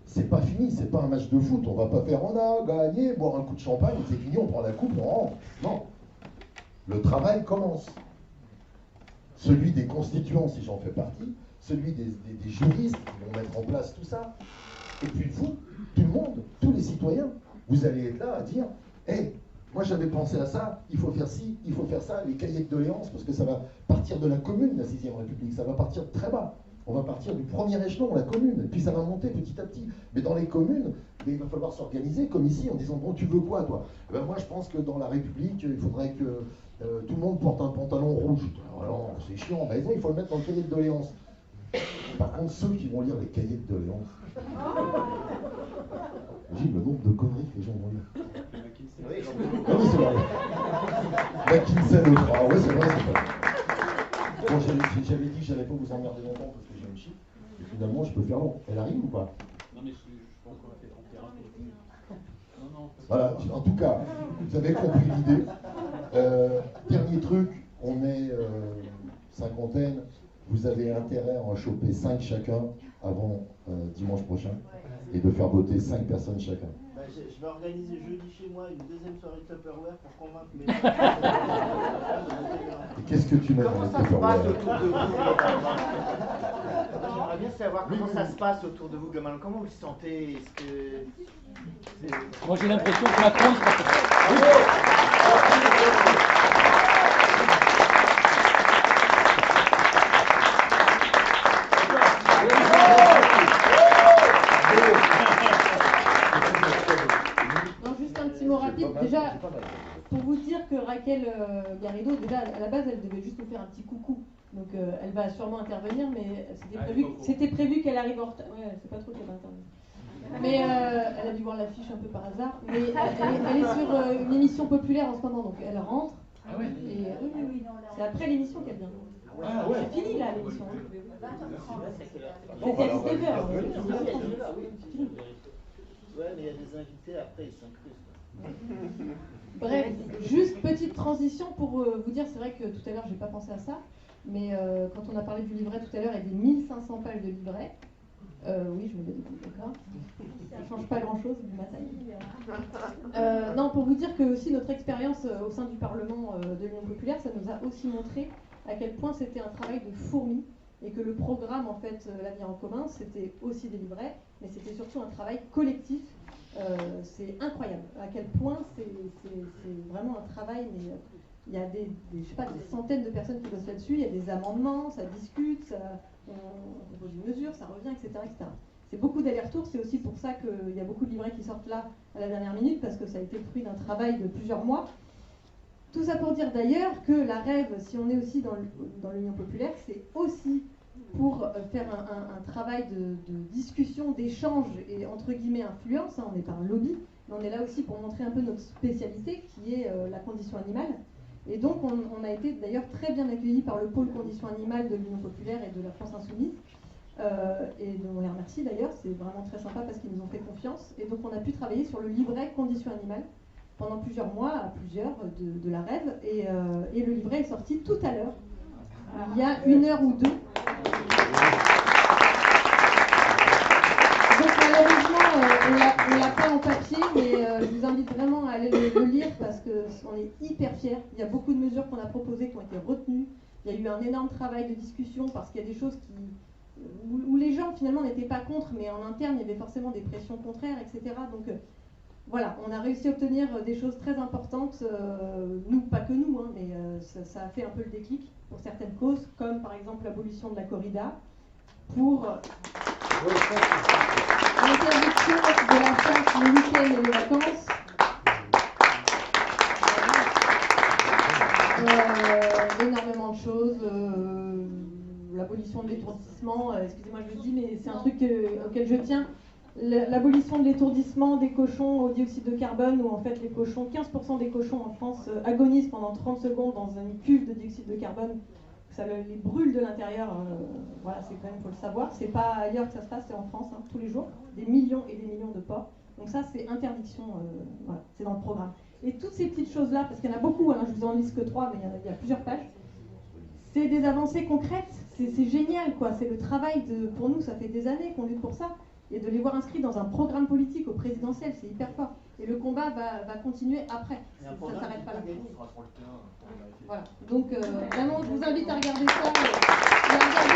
c'est pas fini, c'est pas un match de foot. On va pas faire on a gagné, boire un coup de champagne, c'est fini, on prend la coupe, on rentre. Non. Le travail commence. Celui des constituants, si j'en fais partie, celui des juristes qui vont mettre en place tout ça. Et puis vous, tout le monde, tous les citoyens, vous allez être là à dire hey, moi j'avais pensé à ça, il faut faire ci, il faut faire ça, les cahiers de doléances, parce que ça va partir de la commune, la 6ème République, ça va partir de très bas. On va partir du premier échelon, la commune, et puis ça va monter petit à petit. Mais dans les communes, il va falloir s'organiser comme ici en disant bon, tu veux quoi toi? Ben, moi je pense que dans la République, il faudrait que tout le monde porte un pantalon rouge. Alors c'est chiant, ben, il faut le mettre dans le cahier de doléances. Par contre, ceux qui vont lire les cahiers de doléances, j'ai le nombre de conneries que les gens vont lire. Ah oui, c'est vrai. McKinsey le fera, oui c'est vrai, c'est vrai. Bon, j'avais dit que j'allais pas vous emmerder longtemps parce que j'ai un chiffre, et finalement je peux faire long. Elle arrive ou pas? Non, mais je peux encore faire en terrain. Non. Voilà, en tout cas, vous avez compris l'idée. Dernier truc, on est cinquantaine, vous avez intérêt à en choper 5 chacun avant dimanche prochain et de faire voter 5 personnes chacun. Je vais organiser jeudi chez moi une deuxième soirée Tupperware pour convaincre mes Et qu'est-ce que tu mets dans Comment les ça se passe Tupperware? autour de vous? J'aimerais bien savoir comment ça se passe autour de vous, globalement. Comment vous le sentez? Est-ce que... Moi j'ai l'impression que Macron il sera... Non, juste un petit mot rapide. Déjà, pour vous dire que Raquel Garrido, déjà à la base, elle devait juste nous faire un petit coucou. Donc elle va sûrement intervenir, mais c'était prévu qu'elle arrive en retard. Ouais, elle sait pas trop qu'elle va intervenir. Mais elle a dû voir l'affiche un peu par hasard. Mais elle est sur une émission populaire en ce moment, donc elle rentre. Ah ouais. Et oui. C'est après l'émission qu'elle vient. Ah ouais. C'est fini là l'émission. Bon, C'était à alors, 19h. Ouais, mais il y a des invités après, ils s'incrustent. Bref, juste petite transition pour vous dire, c'est vrai que tout à l'heure j'ai pas pensé à ça, mais quand on a parlé du livret tout à l'heure et des 1500 pages de livret, oui je me mets debout, d'accord, ça change pas grand chose du matin. Non, pour vous dire que aussi notre expérience au sein du Parlement de l'Union populaire, ça nous a aussi montré à quel point c'était un travail de fourmi et que le programme en fait l'avenir en commun c'était aussi des livrets, mais c'était surtout un travail collectif. C'est incroyable à quel point c'est vraiment un travail, mais il y a des centaines de personnes qui bossent là-dessus, il y a des amendements, ça discute, on propose une mesure, ça revient, etc. C'est beaucoup d'allers-retours, c'est aussi pour ça qu'il y a beaucoup de livrets qui sortent là à la dernière minute, parce que ça a été le fruit d'un travail de plusieurs mois. Tout ça pour dire d'ailleurs que la rêve, si on est aussi dans l'Union populaire, c'est aussi pour faire un travail de discussion, d'échange et entre guillemets influence. On n'est pas un lobby, mais on est là aussi pour montrer un peu notre spécialité qui est la condition animale. Et donc on a été d'ailleurs très bien accueillis par le pôle condition animale de l'Union populaire et de la France insoumise. Et on les remercie d'ailleurs, c'est vraiment très sympa parce qu'ils nous ont fait confiance. Et donc on a pu travailler sur le livret condition animale pendant plusieurs mois, à plusieurs de la rêve. Et le livret est sorti tout à l'heure, il y a 1 heure ou 2. Donc malheureusement, on l'a pas en papier, mais je vous invite vraiment à aller le lire parce qu'on est hyper fiers. Il y a beaucoup de mesures qu'on a proposées qui ont été retenues. Il y a eu un énorme travail de discussion parce qu'il y a des choses où les gens finalement n'étaient pas contre, mais en interne il y avait forcément des pressions contraires, etc. Donc voilà, on a réussi à obtenir des choses très importantes, nous, pas que nous, hein, mais ça a fait un peu le déclic pour certaines causes, comme par exemple l'abolition de la corrida, pour l'interdiction de la chasse le week-end et les vacances, énormément de choses, l'abolition de l'étourdissement, excusez-moi je le dis, mais c'est un truc auquel je tiens. L'abolition de l'étourdissement des cochons au dioxyde de carbone, où en fait les cochons, 15% des cochons en France agonisent pendant 30 secondes dans une cuve de dioxyde de carbone, ça les brûle de l'intérieur, voilà, c'est quand même, faut le savoir, c'est pas ailleurs que ça se passe, c'est en France, hein, tous les jours, des millions et des millions de porcs, donc ça c'est interdiction, voilà, c'est dans le programme. Et toutes ces petites choses-là, parce qu'il y en a beaucoup, hein, je vous en liste que 3, mais il y a plusieurs pages, c'est des avancées concrètes, c'est génial, quoi, c'est le travail pour nous, ça fait des années qu'on lutte pour ça. et de les voir inscrits dans un programme politique au présidentiel, c'est hyper fort. Et le combat va continuer après. Ça ne s'arrête pas là. Voilà. Donc vraiment, je vous invite à regarder ça et à regarder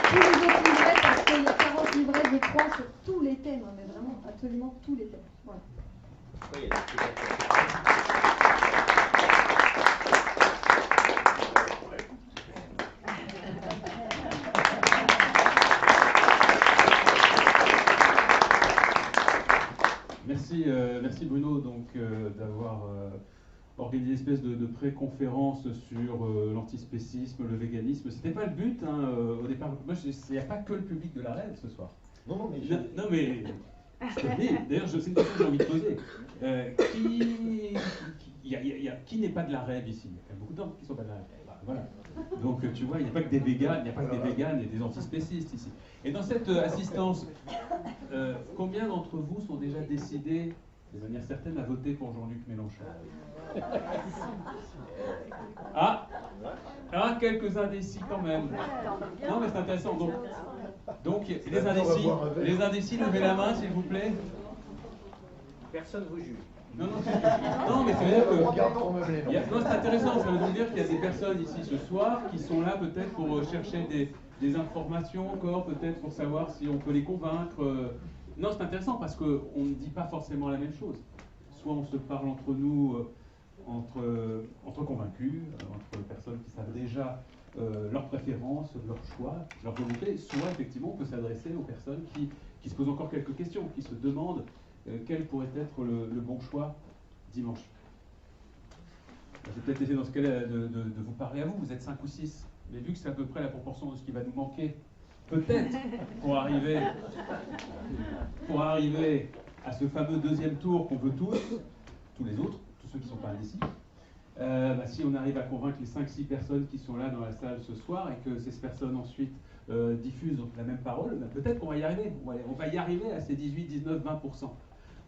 tous les autres livrets, parce qu'il y a 40 livrets, je crois, sur tous les thèmes, hein, mais vraiment absolument tous les thèmes. Voilà. Oui, merci Bruno d'avoir organisé une espèce de pré-conférence sur l'antispécisme, le véganisme. C'était pas le but au départ. Moi, il n'y a pas que le public de la RED ce soir. Non, mais d'ailleurs, c'est une question que j'ai envie de poser. Qui n'est pas de la RED ici? Il y a quand même beaucoup de gens qui ne sont pas de la RED. Voilà. Donc tu vois, il n'y a pas que des véganes, et des antispécistes ici. Et dans cette assistance, combien d'entre vous sont déjà décidés, de manière certaine, à voter pour Jean-Luc Mélenchon? Quelques indécis quand même. Non, mais c'est intéressant. Donc les indécis, levez la main, s'il vous plaît. personne ne vous juge. Non, mais ça veut dire que. Non, c'est intéressant, ça veut dire qu'il y a des personnes ici ce soir qui sont là peut-être pour chercher des informations encore, peut-être pour savoir si on peut les convaincre. Non, c'est intéressant parce qu'on ne dit pas forcément la même chose. Soit on se parle entre nous, entre convaincus, entre personnes qui savent déjà leurs préférences, leurs choix, leurs volontés, soit effectivement on peut s'adresser aux personnes qui se posent encore quelques questions, qui se demandent quel pourrait être le bon choix dimanche. Je vais peut-être essayer dans ce cas-là de vous parler à vous. Vous êtes 5 ou 6, mais vu que c'est à peu près la proportion de ce qui va nous manquer, peut-être pour arriver à ce fameux deuxième tour qu'on veut tous les autres, tous ceux qui ne sont pas indécis, si on arrive à convaincre les 5-6 personnes qui sont là dans la salle ce soir et que ces personnes ensuite diffusent la même parole, peut-être qu'on va y arriver. On va y arriver à ces 18, 19, 20%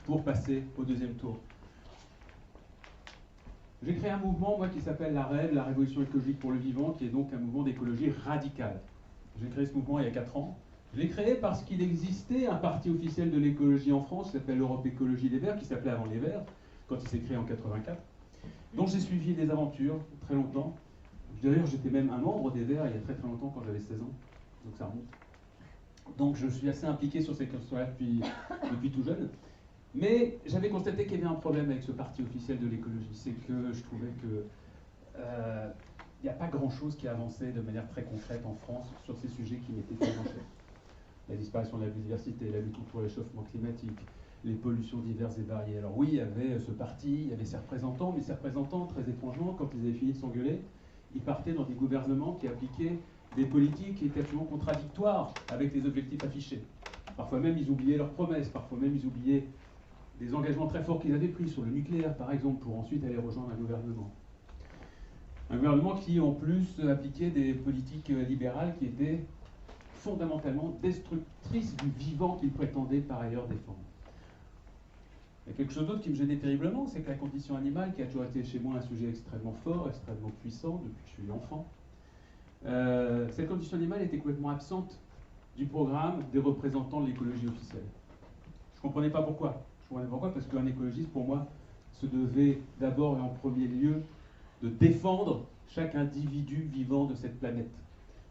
pour passer au deuxième tour. J'ai créé un mouvement, moi, qui s'appelle la REV, la Révolution écologique pour le vivant, qui est donc un mouvement d'écologie radicale. J'ai créé ce mouvement il y a 4 ans. Je l'ai créé parce qu'il existait un parti officiel de l'écologie en France, qui s'appelle Europe Écologie Les Verts, qui s'appelait avant Les Verts, quand il s'est créé en 84. Donc j'ai suivi les aventures très longtemps. D'ailleurs, j'étais même un membre des Verts il y a très très longtemps, quand j'avais 16 ans. Donc ça remonte. Donc je suis assez impliqué sur ces questions-là depuis tout jeune. Mais j'avais constaté qu'il y avait un problème avec ce parti officiel de l'écologie. C'est que je trouvais que il n'y a pas grand-chose qui avançait de manière très concrète en France sur ces sujets qui m'étaient tellement chers. La disparition de la biodiversité, la lutte contre le réchauffement climatique, les pollutions diverses et variées. Alors oui, il y avait ce parti, il y avait ses représentants, mais ces représentants, très étrangement, quand ils avaient fini de s'engueuler, ils partaient dans des gouvernements qui appliquaient des politiques qui étaient absolument contradictoires avec les objectifs affichés. Parfois même, ils oubliaient leurs promesses, parfois même, ils oubliaient des engagements très forts qu'ils avaient pris sur le nucléaire, par exemple, pour ensuite aller rejoindre un gouvernement. Un gouvernement qui, en plus, appliquait des politiques libérales qui étaient fondamentalement destructrices du vivant qu'ils prétendaient par ailleurs défendre. Il y a quelque chose d'autre qui me gênait terriblement, c'est que la condition animale, qui a toujours été chez moi un sujet extrêmement fort, extrêmement puissant depuis que je suis enfant, cette condition animale était complètement absente du programme des représentants de l'écologie officielle. Je ne comprenais pas pourquoi. Je comprenais pourquoi, parce qu'un écologiste, pour moi, se devait d'abord et en premier lieu de défendre chaque individu vivant de cette planète.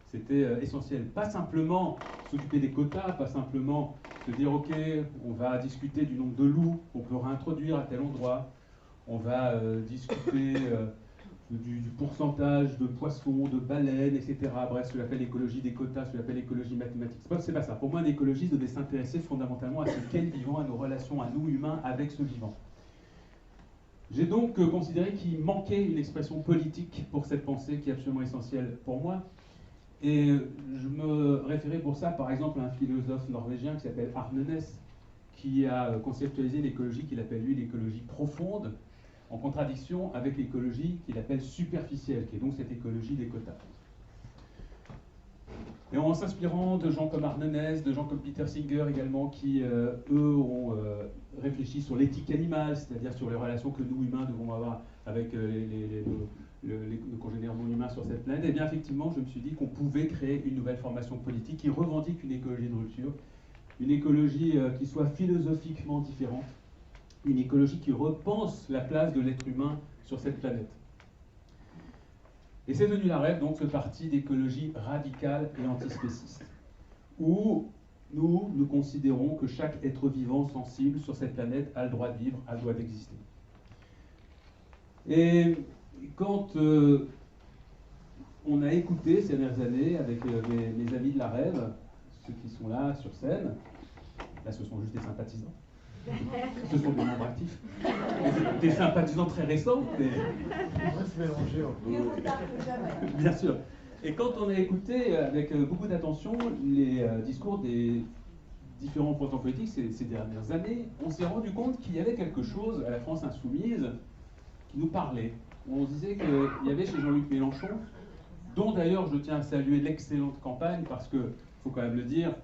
C'était essentiel. Pas simplement s'occuper des quotas, pas simplement se dire ok, on va discuter du nombre de loups qu'on peut réintroduire à tel endroit, on va discuter du pourcentage de poissons, de baleines, etc. Bref, ce qu'on appelle l'écologie des quotas, ce qu'on appelle l'écologie mathématique. C'est pas ça. Pour moi, un écologiste devait s'intéresser fondamentalement à ce qu'est le vivant, à nos relations, à nous humains avec ce vivant. J'ai donc considéré qu'il manquait une expression politique pour cette pensée qui est absolument essentielle pour moi. Et je me référais pour ça, par exemple, à un philosophe norvégien qui s'appelle Arne Næss, qui a conceptualisé l'écologie qu'il appelle, lui, l'écologie profonde, en contradiction avec l'écologie qu'il appelle superficielle, qui est donc cette écologie des quotas. Et en s'inspirant de gens comme Arne Næss, de gens comme Peter Singer également, qui, eux, ont réfléchi sur l'éthique animale, c'est-à-dire sur les relations que nous, humains, devons avoir avec nos congénères non humains sur cette planète, et bien effectivement, je me suis dit qu'on pouvait créer une nouvelle formation politique qui revendique une écologie de rupture, une écologie qui soit philosophiquement différente, une écologie qui repense la place de l'être humain sur cette planète. Et c'est devenu la REV, donc ce parti d'écologie radicale et antispéciste, où nous considérons que chaque être vivant sensible sur cette planète a le droit de vivre, a le droit d'exister. Et quand on a écouté ces dernières années avec mes amis de la REV, ceux qui sont là sur scène, là ce sont juste des sympathisants, ce sont des membres actifs, des sympathisants très récents. On va se mélanger un peu. Bien sûr. Et quand on a écouté avec beaucoup d'attention les discours des différents opposants politiques ces dernières années, on s'est rendu compte qu'il y avait quelque chose à la France insoumise qui nous parlait. On se disait qu'il y avait chez Jean-Luc Mélenchon, dont d'ailleurs je tiens à saluer l'excellente campagne, parce qu'il faut quand même le dire,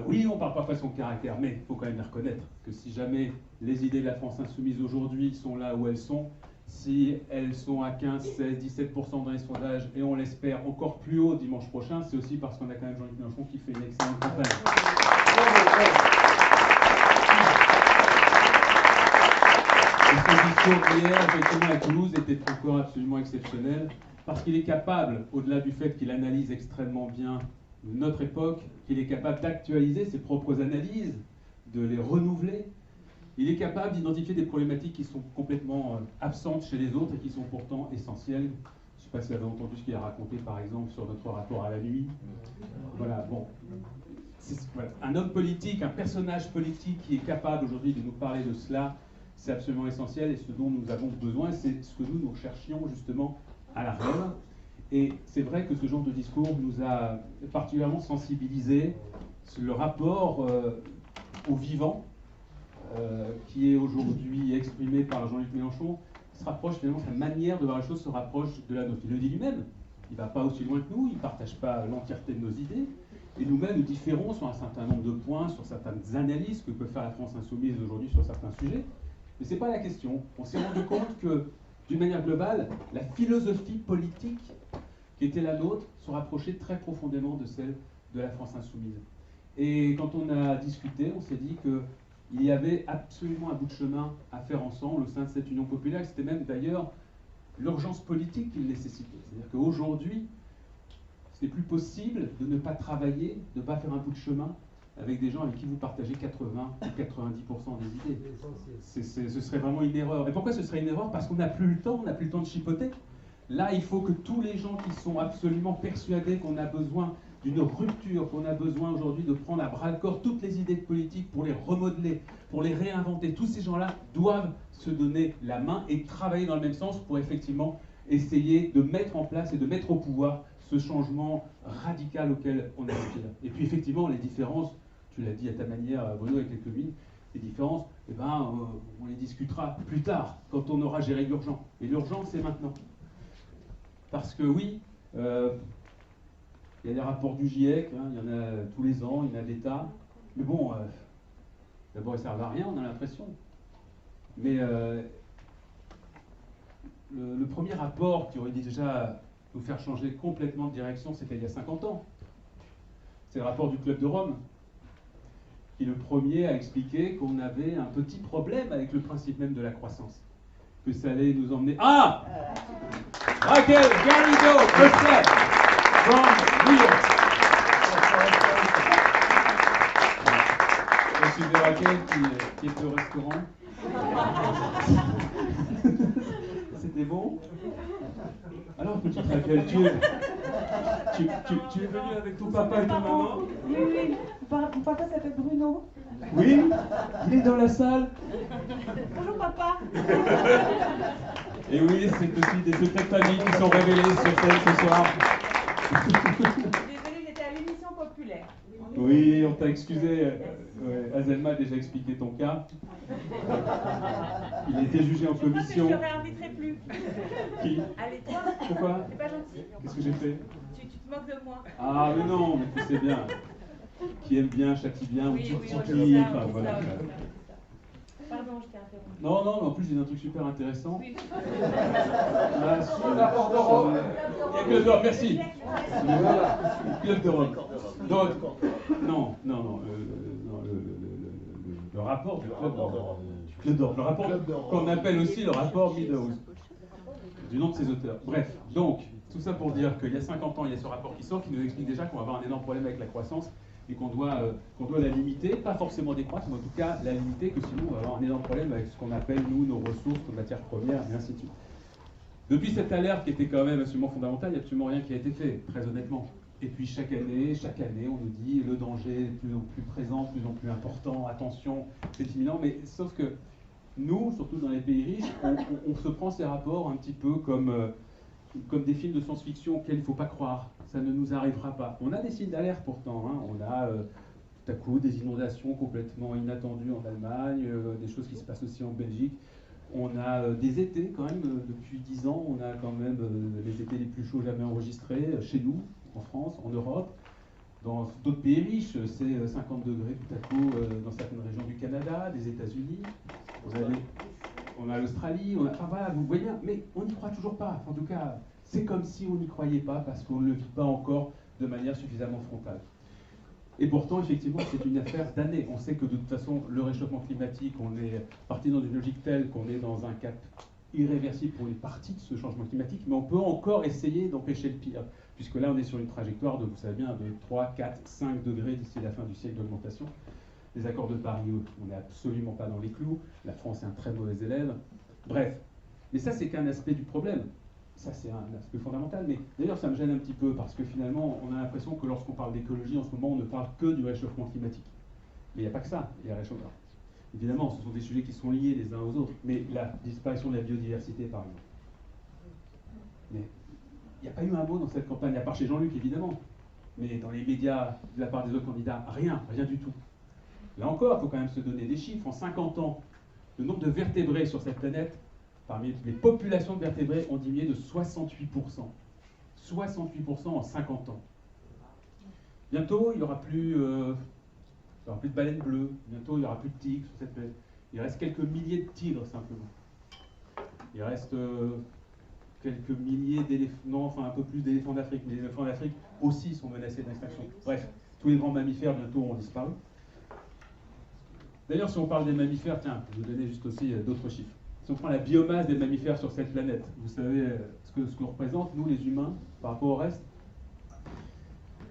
oui, on parle parfois de son caractère, mais il faut quand même reconnaître que si jamais les idées de la France insoumise aujourd'hui sont là où elles sont, si elles sont à 15, 16, 17% dans les sondages, et on l'espère encore plus haut dimanche prochain, c'est aussi parce qu'on a quand même Jean-Luc Mélenchon qui fait une excellente campagne. Et son discours d'hier, effectivement, à Toulouse, était encore absolument exceptionnel, parce qu'il est capable, au-delà du fait qu'il analyse extrêmement bien notre époque, qu'il est capable d'actualiser ses propres analyses, de les renouveler. Il est capable d'identifier des problématiques qui sont complètement absentes chez les autres et qui sont pourtant essentielles. Je ne sais pas si vous avez entendu ce qu'il a raconté, par exemple, sur notre rapport à la nuit. Voilà, bon. Voilà. Un homme politique, un personnage politique qui est capable aujourd'hui de nous parler de cela, c'est absolument essentiel, et ce dont nous avons besoin, c'est ce que nous recherchions justement à la REV. Et c'est vrai que ce genre de discours nous a particulièrement sensibilisés sur le rapport au vivant qui est aujourd'hui exprimé par Jean-Luc Mélenchon, se rapproche finalement, sa manière de voir les choses se rapproche de la nôtre. Il le dit lui-même, il ne va pas aussi loin que nous, il ne partage pas l'entièreté de nos idées, et nous-mêmes nous différons sur un certain nombre de points, sur certaines analyses que peut faire la France insoumise aujourd'hui sur certains sujets, mais ce n'est pas la question. On s'est rendu compte que, d'une manière globale, la philosophie politique qui était la nôtre se rapprochait très profondément de celle de la France insoumise. Et quand on a discuté, on s'est dit qu'il y avait absolument un bout de chemin à faire ensemble au sein de cette union populaire, c'était même d'ailleurs l'urgence politique qu'il nécessitait. C'est-à-dire qu'aujourd'hui, ce n'est plus possible de ne pas travailler, de ne pas faire un bout de chemin avec des gens avec qui vous partagez 80 ou 90% des idées. Ce serait vraiment une erreur. Et pourquoi ce serait une erreur? Parce qu'on n'a plus le temps, on n'a plus le temps de chipoter. Là, il faut que tous les gens qui sont absolument persuadés qu'on a besoin d'une rupture, qu'on a besoin aujourd'hui de prendre à bras-le-corps toutes les idées politiques pour les remodeler, pour les réinventer, tous ces gens-là doivent se donner la main et travailler dans le même sens pour effectivement essayer de mettre en place et de mettre au pouvoir ce changement radical auquel on aspire. Et puis effectivement, les différences, tu l'as dit à ta manière, Bruno, avec les communes, les différences, eh ben, on les discutera plus tard, quand on aura géré l'urgent. Et l'urgent, c'est maintenant. Parce que oui, il y a des rapports du GIEC, hein, il y en a tous les ans, il y en a d'État. Mais bon, d'abord, ils ne servent à rien, on a l'impression. Mais le premier rapport qui aurait dit déjà nous faire changer complètement de direction, c'était il y a 50 ans. C'est le rapport du Club de Rome, qui le premier a expliqué qu'on avait un petit problème avec le principe même de la croissance. Que ça allait nous emmener... Ah Raquel Garrido, Christophe, from New York. Je suis de Raquel qui était au restaurant. C'était bon. Alors, petite Raquel, tu es venue avec ton papa et ta maman? Oui, oui. Mon papa s'appelle Bruno. Oui, il est dans la salle. Bonjour papa. Et oui, c'est aussi des secrets de famille qui sont révélés sur scène ce soir. Désolée, j'étais à l'émission populaire. Oui, on t'a excusé. Azelma a déjà expliqué ton cas. Il a été jugé en commission. Je ne réinviterai plus. Qui? Allez, toi. Pourquoi? C'est pas gentil. Qu'est-ce que j'ai fait? Tu te moques de moi. Ah, mais non, mais tu sais bien. Qui aime bien, châtie bien, oui, ou oui, tiki, ça, enfin voilà. Pardon, je t'ai interrompu. Non, non, mais en plus, j'ai un truc super intéressant. Oui. Là, sur Club d'Europe, merci. Voilà, Club d'Europe. Donc, non, le rapport du Club d'Europe. Le rapport qu'on appelle aussi le rapport Meadows, du nom de ses auteurs. Bref, donc, tout ça pour dire qu'il y a 50 ans, il y a ce rapport qui sort, qui nous explique déjà qu'on va avoir un énorme problème avec la croissance et qu'on doit la limiter, pas forcément décroître, mais en tout cas la limiter, que sinon on va avoir un énorme problème avec ce qu'on appelle, nous, nos ressources, nos matières premières, et ainsi de suite. Depuis cette alerte qui était quand même absolument fondamentale, il n'y a absolument rien qui a été fait, très honnêtement. Et puis chaque année, on nous dit le danger est de plus en plus présent, de plus en plus important, attention, c'est imminent, mais sauf que nous, surtout dans les pays riches, on se prend ces rapports un petit peu comme des films de science-fiction auxquels il ne faut pas croire. Ça ne nous arrivera pas. On a des signes d'alerte pourtant. Hein. On a tout à coup des inondations complètement inattendues en Allemagne, des choses qui se passent aussi en Belgique. On a des étés quand même, depuis 10 ans, on a quand même les étés les plus chauds jamais enregistrés chez nous, en France, en Europe. Dans d'autres pays riches, c'est 50 degrés tout à coup dans certaines régions du Canada, des États-Unis. On a l'Australie, enfin voilà, vous voyez bien, mais on n'y croit toujours pas. En tout cas, c'est comme si on n'y croyait pas parce qu'on ne le vit pas encore de manière suffisamment frontale. Et pourtant, effectivement, c'est une affaire d'années. On sait que de toute façon, le réchauffement climatique, on est parti dans une logique telle qu'on est dans un cap irréversible pour une partie de ce changement climatique, mais on peut encore essayer d'empêcher le pire, puisque là, on est sur une trajectoire de, vous savez bien, de 3, 4, 5 degrés d'ici la fin du siècle d'augmentation. Les accords de Paris, on n'est absolument pas dans les clous. La France est un très mauvais élève. Bref. Mais ça, c'est qu'un aspect du problème. Ça, c'est un aspect fondamental. Mais d'ailleurs, ça me gêne un petit peu parce que finalement, on a l'impression que lorsqu'on parle d'écologie, en ce moment, on ne parle que du réchauffement climatique. Mais il n'y a pas que ça. Il y a le réchauffement. Évidemment, ce sont des sujets qui sont liés les uns aux autres. Mais la disparition de la biodiversité, par exemple. Mais il n'y a pas eu un mot dans cette campagne, à part chez Jean-Luc, évidemment. Mais dans les médias, de la part des autres candidats, rien du tout. Là encore, il faut quand même se donner des chiffres. En 50 ans, le nombre de vertébrés sur cette planète, parmi les populations de vertébrés, ont diminué de 68%. 68% en 50 ans. Bientôt, il n'y aura plus de baleines bleues. Bientôt, il n'y aura plus de tigres sur cette planète. Il reste quelques milliers de tigres, simplement. Il reste quelques milliers d'éléphants, non, enfin un peu plus d'éléphants d'Afrique. Mais les éléphants d'Afrique aussi sont menacés d'extinction. Bref, tous les grands mammifères, bientôt, auront disparu. D'ailleurs, si on parle des mammifères, tiens, je vais vous donner juste aussi d'autres chiffres. Si on prend la biomasse des mammifères sur cette planète, vous savez ce que représente, nous les humains, par rapport au reste?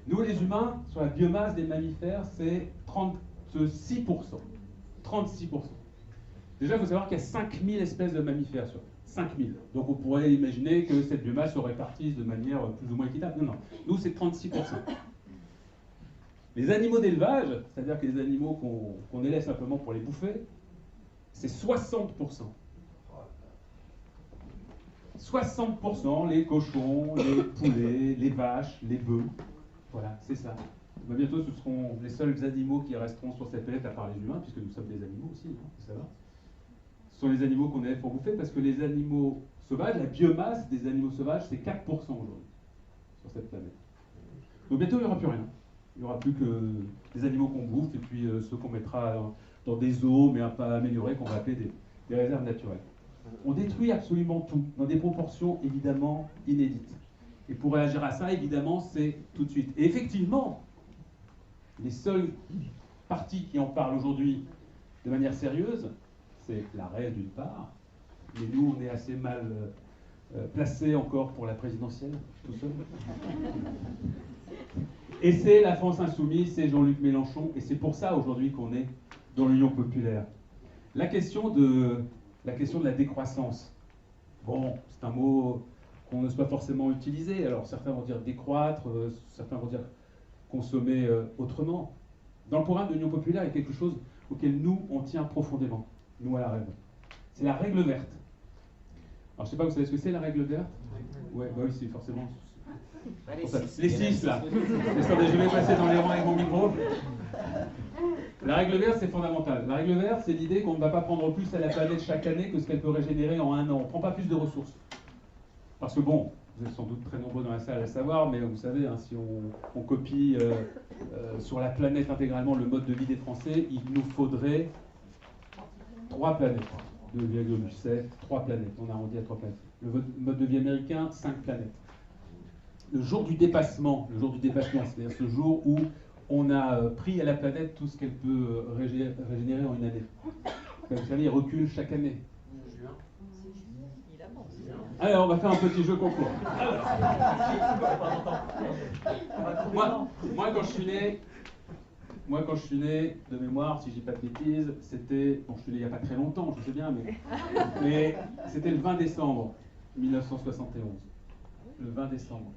Nous les humains, sur la biomasse des mammifères, c'est 36%. 36%. Déjà, il faut savoir qu'il y a 5000 espèces de mammifères sur 5000. Donc on pourrait imaginer que cette biomasse se répartisse de manière plus ou moins équitable. Non, non. Nous, c'est 36%. Les animaux d'élevage, c'est-à-dire que les animaux qu'on élève simplement pour les bouffer, c'est 60%. 60%, les cochons, les poulets, les vaches, les bœufs. Voilà, c'est ça. Mais bientôt, ce seront les seuls animaux qui resteront sur cette planète, à part les humains, puisque nous sommes des animaux aussi, hein, ça va. Ce sont les animaux qu'on élève pour bouffer, parce que les animaux sauvages, la biomasse des animaux sauvages, c'est 4% aujourd'hui, sur cette planète. Donc bientôt, il n'y aura plus rien. Il n'y aura plus que des animaux qu'on bouffe, et puis ceux qu'on mettra dans des eaux, mais un peu améliorés, qu'on va appeler des réserves naturelles. On détruit absolument tout, dans des proportions évidemment inédites. Et pour réagir à ça, évidemment, c'est tout de suite. Et effectivement, les seuls partis qui en parlent aujourd'hui de manière sérieuse, c'est la REV d'une part, mais nous, on est assez mal placés encore pour la présidentielle, tout seul. Et c'est la France Insoumise, c'est Jean-Luc Mélenchon, et c'est pour ça aujourd'hui qu'on est dans l'Union populaire. La question de la décroissance, bon, c'est un mot qu'on n'ose pas forcément utiliser. Alors certains vont dire décroître, certains vont dire consommer autrement. Dans le programme de l'Union populaire, il y a quelque chose auquel nous, on tient profondément, nous à la REV. C'est la règle verte. Alors je ne sais pas, vous savez ce que c'est la règle verte? Ouais, bah oui, c'est forcément... Les 6 là. Attendez, je vais passer dans les rangs avec mon micro. La règle verte, c'est fondamental. La règle verte, c'est l'idée qu'on ne va pas prendre plus à la planète chaque année que ce qu'elle peut régénérer en un an. On ne prend pas plus de ressources. Parce que bon, vous êtes sans doute très nombreux dans la salle à le savoir, mais vous savez, hein, si on copie sur la planète intégralement le mode de vie des Français, il nous faudrait 3 planètes. 2,7, 3 planètes. On arrondit à 3 planètes. Le mode de vie américain, 5 planètes. Le jour du dépassement, c'est-à-dire ce jour où on a pris à la planète tout ce qu'elle peut régénérer en une année. Comme vous savez, il recule chaque année. Alors, on va faire un petit jeu concours. Moi, quand je suis né, de mémoire, si je dis pas de bêtises, c'était... Bon, je suis né il n'y a pas très longtemps, je sais bien, mais c'était le 20 décembre 1971. Le 20 décembre.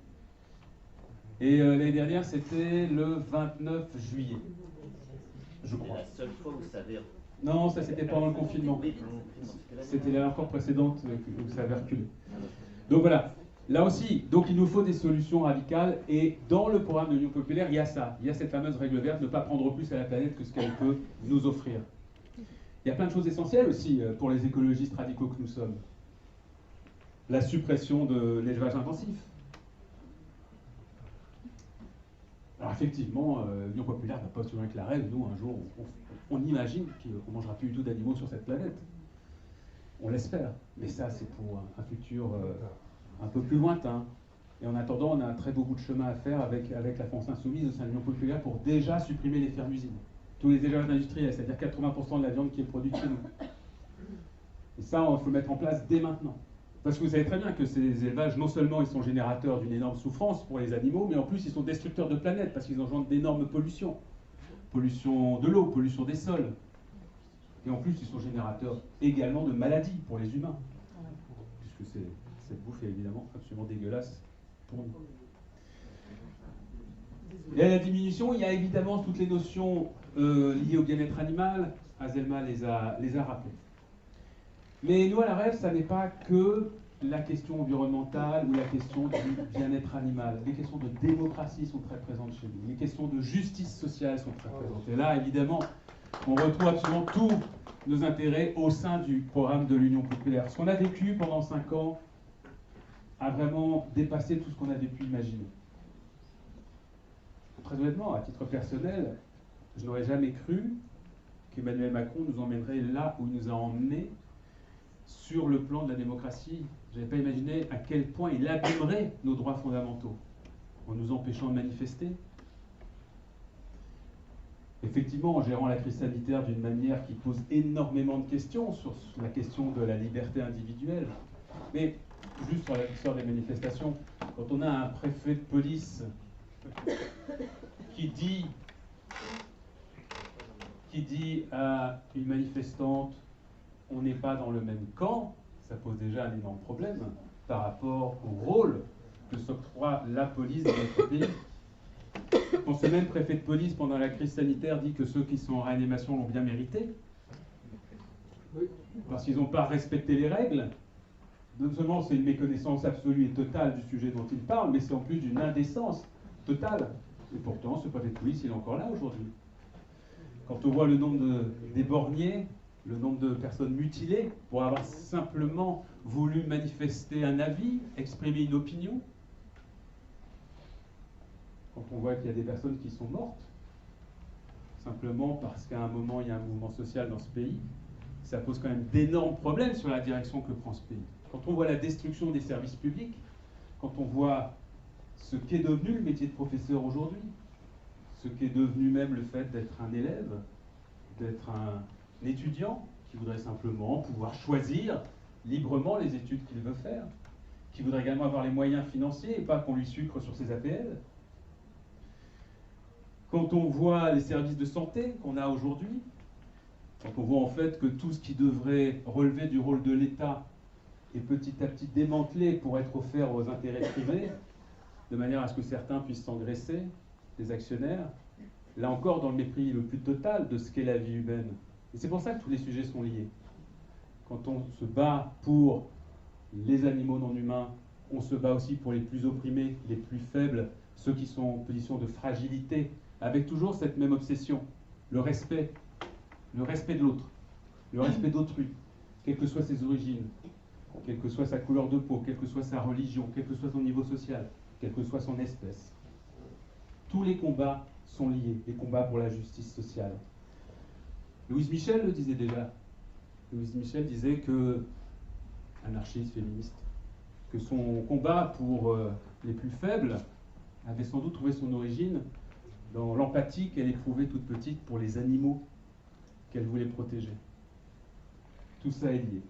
Et l'année dernière, c'était le 29 juillet, je crois. C'est la seule fois où ça avait... Non, ça c'était pendant le confinement. C'était la dernière fois précédente où ça avait reculé. Donc voilà, là aussi, donc il nous faut des solutions radicales et dans le programme de l'Union populaire, il y a ça. Il y a cette fameuse règle verte, ne pas prendre plus à la planète que ce qu'elle peut nous offrir. Il y a plein de choses essentielles aussi pour les écologistes radicaux que nous sommes. La suppression de l'élevage intensif. Alors effectivement, l'Union populaire n'a pas aussi loin que la rêve. Nous, un jour, on imagine qu'on ne mangera plus du tout d'animaux sur cette planète. On l'espère. Mais ça, c'est pour un futur un peu plus lointain. Et en attendant, on a un très beau bout de chemin à faire avec la France Insoumise au sein de l'Union populaire pour déjà supprimer les fermes-usines. Tous les élevages industriels, c'est-à-dire 80% de la viande qui est produite chez nous. Et ça, il faut le mettre en place dès maintenant. Parce que vous savez très bien que ces élevages, non seulement ils sont générateurs d'une énorme souffrance pour les animaux, mais en plus ils sont destructeurs de planète parce qu'ils engendrent d'énormes pollutions. Pollution de l'eau, pollution des sols. Et en plus ils sont générateurs également de maladies pour les humains. Puisque cette bouffe est évidemment absolument dégueulasse pour nous. Et à la diminution, il y a évidemment toutes les notions liées au bien-être animal. Azelma les a rappelées. Mais nous, à la rêve, ça n'est pas que la question environnementale ou la question du bien-être animal. Les questions de démocratie sont très présentes chez nous. Les questions de justice sociale sont très présentes. Et là, évidemment, on retrouve absolument tous nos intérêts au sein du programme de l'Union populaire. Ce qu'on a vécu pendant 5 ans a vraiment dépassé tout ce qu'on avait pu imaginer. Très honnêtement, à titre personnel, je n'aurais jamais cru qu'Emmanuel Macron nous emmènerait là où il nous a emmenés sur le plan de la démocratie. Je n'avais pas imaginé à quel point il abîmerait nos droits fondamentaux en nous empêchant de manifester. Effectivement, en gérant la crise sanitaire d'une manière qui pose énormément de questions sur la question de la liberté individuelle. Mais juste sur l'histoire des manifestations, quand on a un préfet de police qui dit à une manifestante on n'est pas dans le même camp, ça pose déjà un énorme problème par rapport au rôle que s'octroie la police dans notre pays. Quand ce même préfet de police, pendant la crise sanitaire, dit que ceux qui sont en réanimation l'ont bien mérité, parce qu'ils n'ont pas respecté les règles, non seulement c'est une méconnaissance absolue et totale du sujet dont il parle, mais c'est en plus d'une indécence totale. Et pourtant, ce préfet de police, il est encore là aujourd'hui. Quand on voit le nombre d'éborgnés, le nombre de personnes mutilées pour avoir simplement voulu manifester un avis, exprimer une opinion. Quand on voit qu'il y a des personnes qui sont mortes, simplement parce qu'à un moment il y a un mouvement social dans ce pays, ça pose quand même d'énormes problèmes sur la direction que prend ce pays. Quand on voit la destruction des services publics, quand on voit ce qu'est devenu le métier de professeur aujourd'hui, ce qu'est devenu même le fait d'être un élève, d'être un étudiant qui voudrait simplement pouvoir choisir librement les études qu'il veut faire, qui voudrait également avoir les moyens financiers et pas qu'on lui sucre sur ses APL. Quand on voit les services de santé qu'on a aujourd'hui, quand on voit en fait que tout ce qui devrait relever du rôle de l'État est petit à petit démantelé pour être offert aux intérêts privés, de manière à ce que certains puissent s'engraisser, les actionnaires, là encore dans le mépris le plus total de ce qu'est la vie humaine. Et c'est pour ça que tous les sujets sont liés. Quand on se bat pour les animaux non humains, on se bat aussi pour les plus opprimés, les plus faibles, ceux qui sont en position de fragilité, avec toujours cette même obsession, le respect de l'autre, le respect d'autrui, quelles que soient ses origines, quelle que soit sa couleur de peau, quelle que soit sa religion, quel que soit son niveau social, quelle que soit son espèce. Tous les combats sont liés, les combats pour la justice sociale. Louise Michel le disait déjà, Louise Michel disait que, anarchiste, féministe, que son combat pour les plus faibles avait sans doute trouvé son origine dans l'empathie qu'elle éprouvait toute petite pour les animaux qu'elle voulait protéger. Tout ça est lié.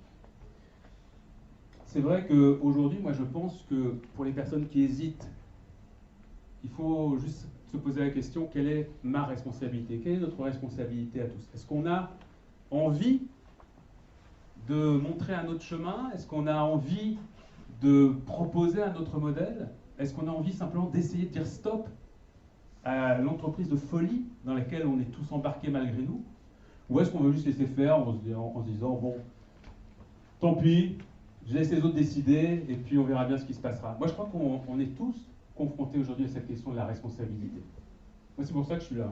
C'est vrai qu'aujourd'hui, moi je pense que pour les personnes qui hésitent, il faut juste se poser la question, quelle est ma responsabilité? Quelle est notre responsabilité à tous? Est-ce qu'on a envie de montrer un autre chemin? Est-ce qu'on a envie de proposer un autre modèle? Est-ce qu'on a envie simplement d'essayer de dire stop à l'entreprise de folie dans laquelle on est tous embarqués malgré nous? Ou est-ce qu'on veut juste laisser faire en se disant, bon, tant pis, je laisse les autres décider et puis on verra bien ce qui se passera. Moi je crois qu'on est tous confrontés aujourd'hui à cette question de la responsabilité. Moi c'est pour ça que je suis là.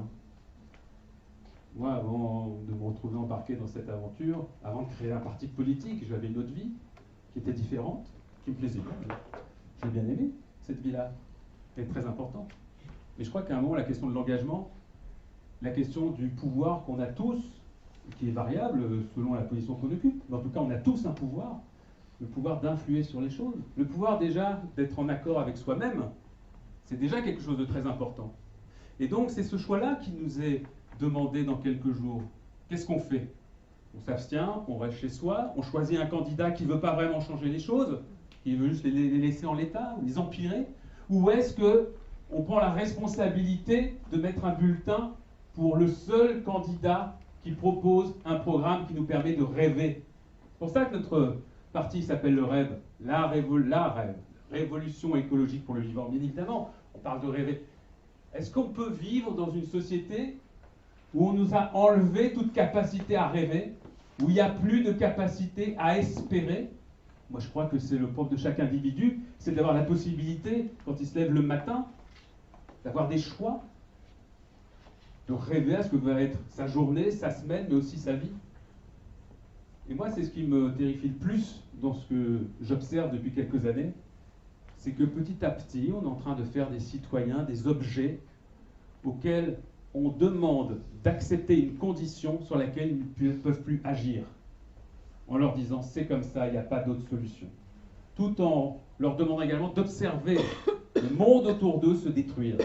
Moi avant de me retrouver embarqué dans cette aventure, avant de créer un parti politique, j'avais une autre vie qui était différente, qui me plaisait bien. J'ai bien aimé cette vie-là, elle est très importante. Mais je crois qu'à un moment la question de l'engagement, la question du pouvoir qu'on a tous, qui est variable selon la position qu'on occupe, mais en tout cas on a tous un pouvoir, le pouvoir d'influer sur les choses, le pouvoir déjà d'être en accord avec soi-même, c'est déjà quelque chose de très important. Et donc c'est ce choix-là qui nous est demandé dans quelques jours. Qu'est-ce qu'on fait? On s'abstient, on reste chez soi, on choisit un candidat qui ne veut pas vraiment changer les choses, qui veut juste les laisser en l'état, les empirer, ou est-ce qu'on prend la responsabilité de mettre un bulletin pour le seul candidat qui propose un programme qui nous permet de rêver? C'est pour ça que notre parti s'appelle le REV, la REV, Révolution écologique pour le vivant. Bien évidemment, on parle de rêver. Est-ce qu'on peut vivre dans une société où on nous a enlevé toute capacité à rêver, où il n'y a plus de capacité à espérer? Moi, je crois que c'est le propre de chaque individu, c'est d'avoir la possibilité, quand il se lève le matin, d'avoir des choix, de rêver à ce que va être sa journée, sa semaine, mais aussi sa vie. Et moi, c'est ce qui me terrifie le plus dans ce que j'observe depuis quelques années, c'est que petit à petit, on est en train de faire des citoyens, des objets auxquels on demande d'accepter une condition sur laquelle ils ne peuvent plus agir, en leur disant c'est comme ça, il n'y a pas d'autre solution. Tout en leur demandant également d'observer le monde autour d'eux se détruire,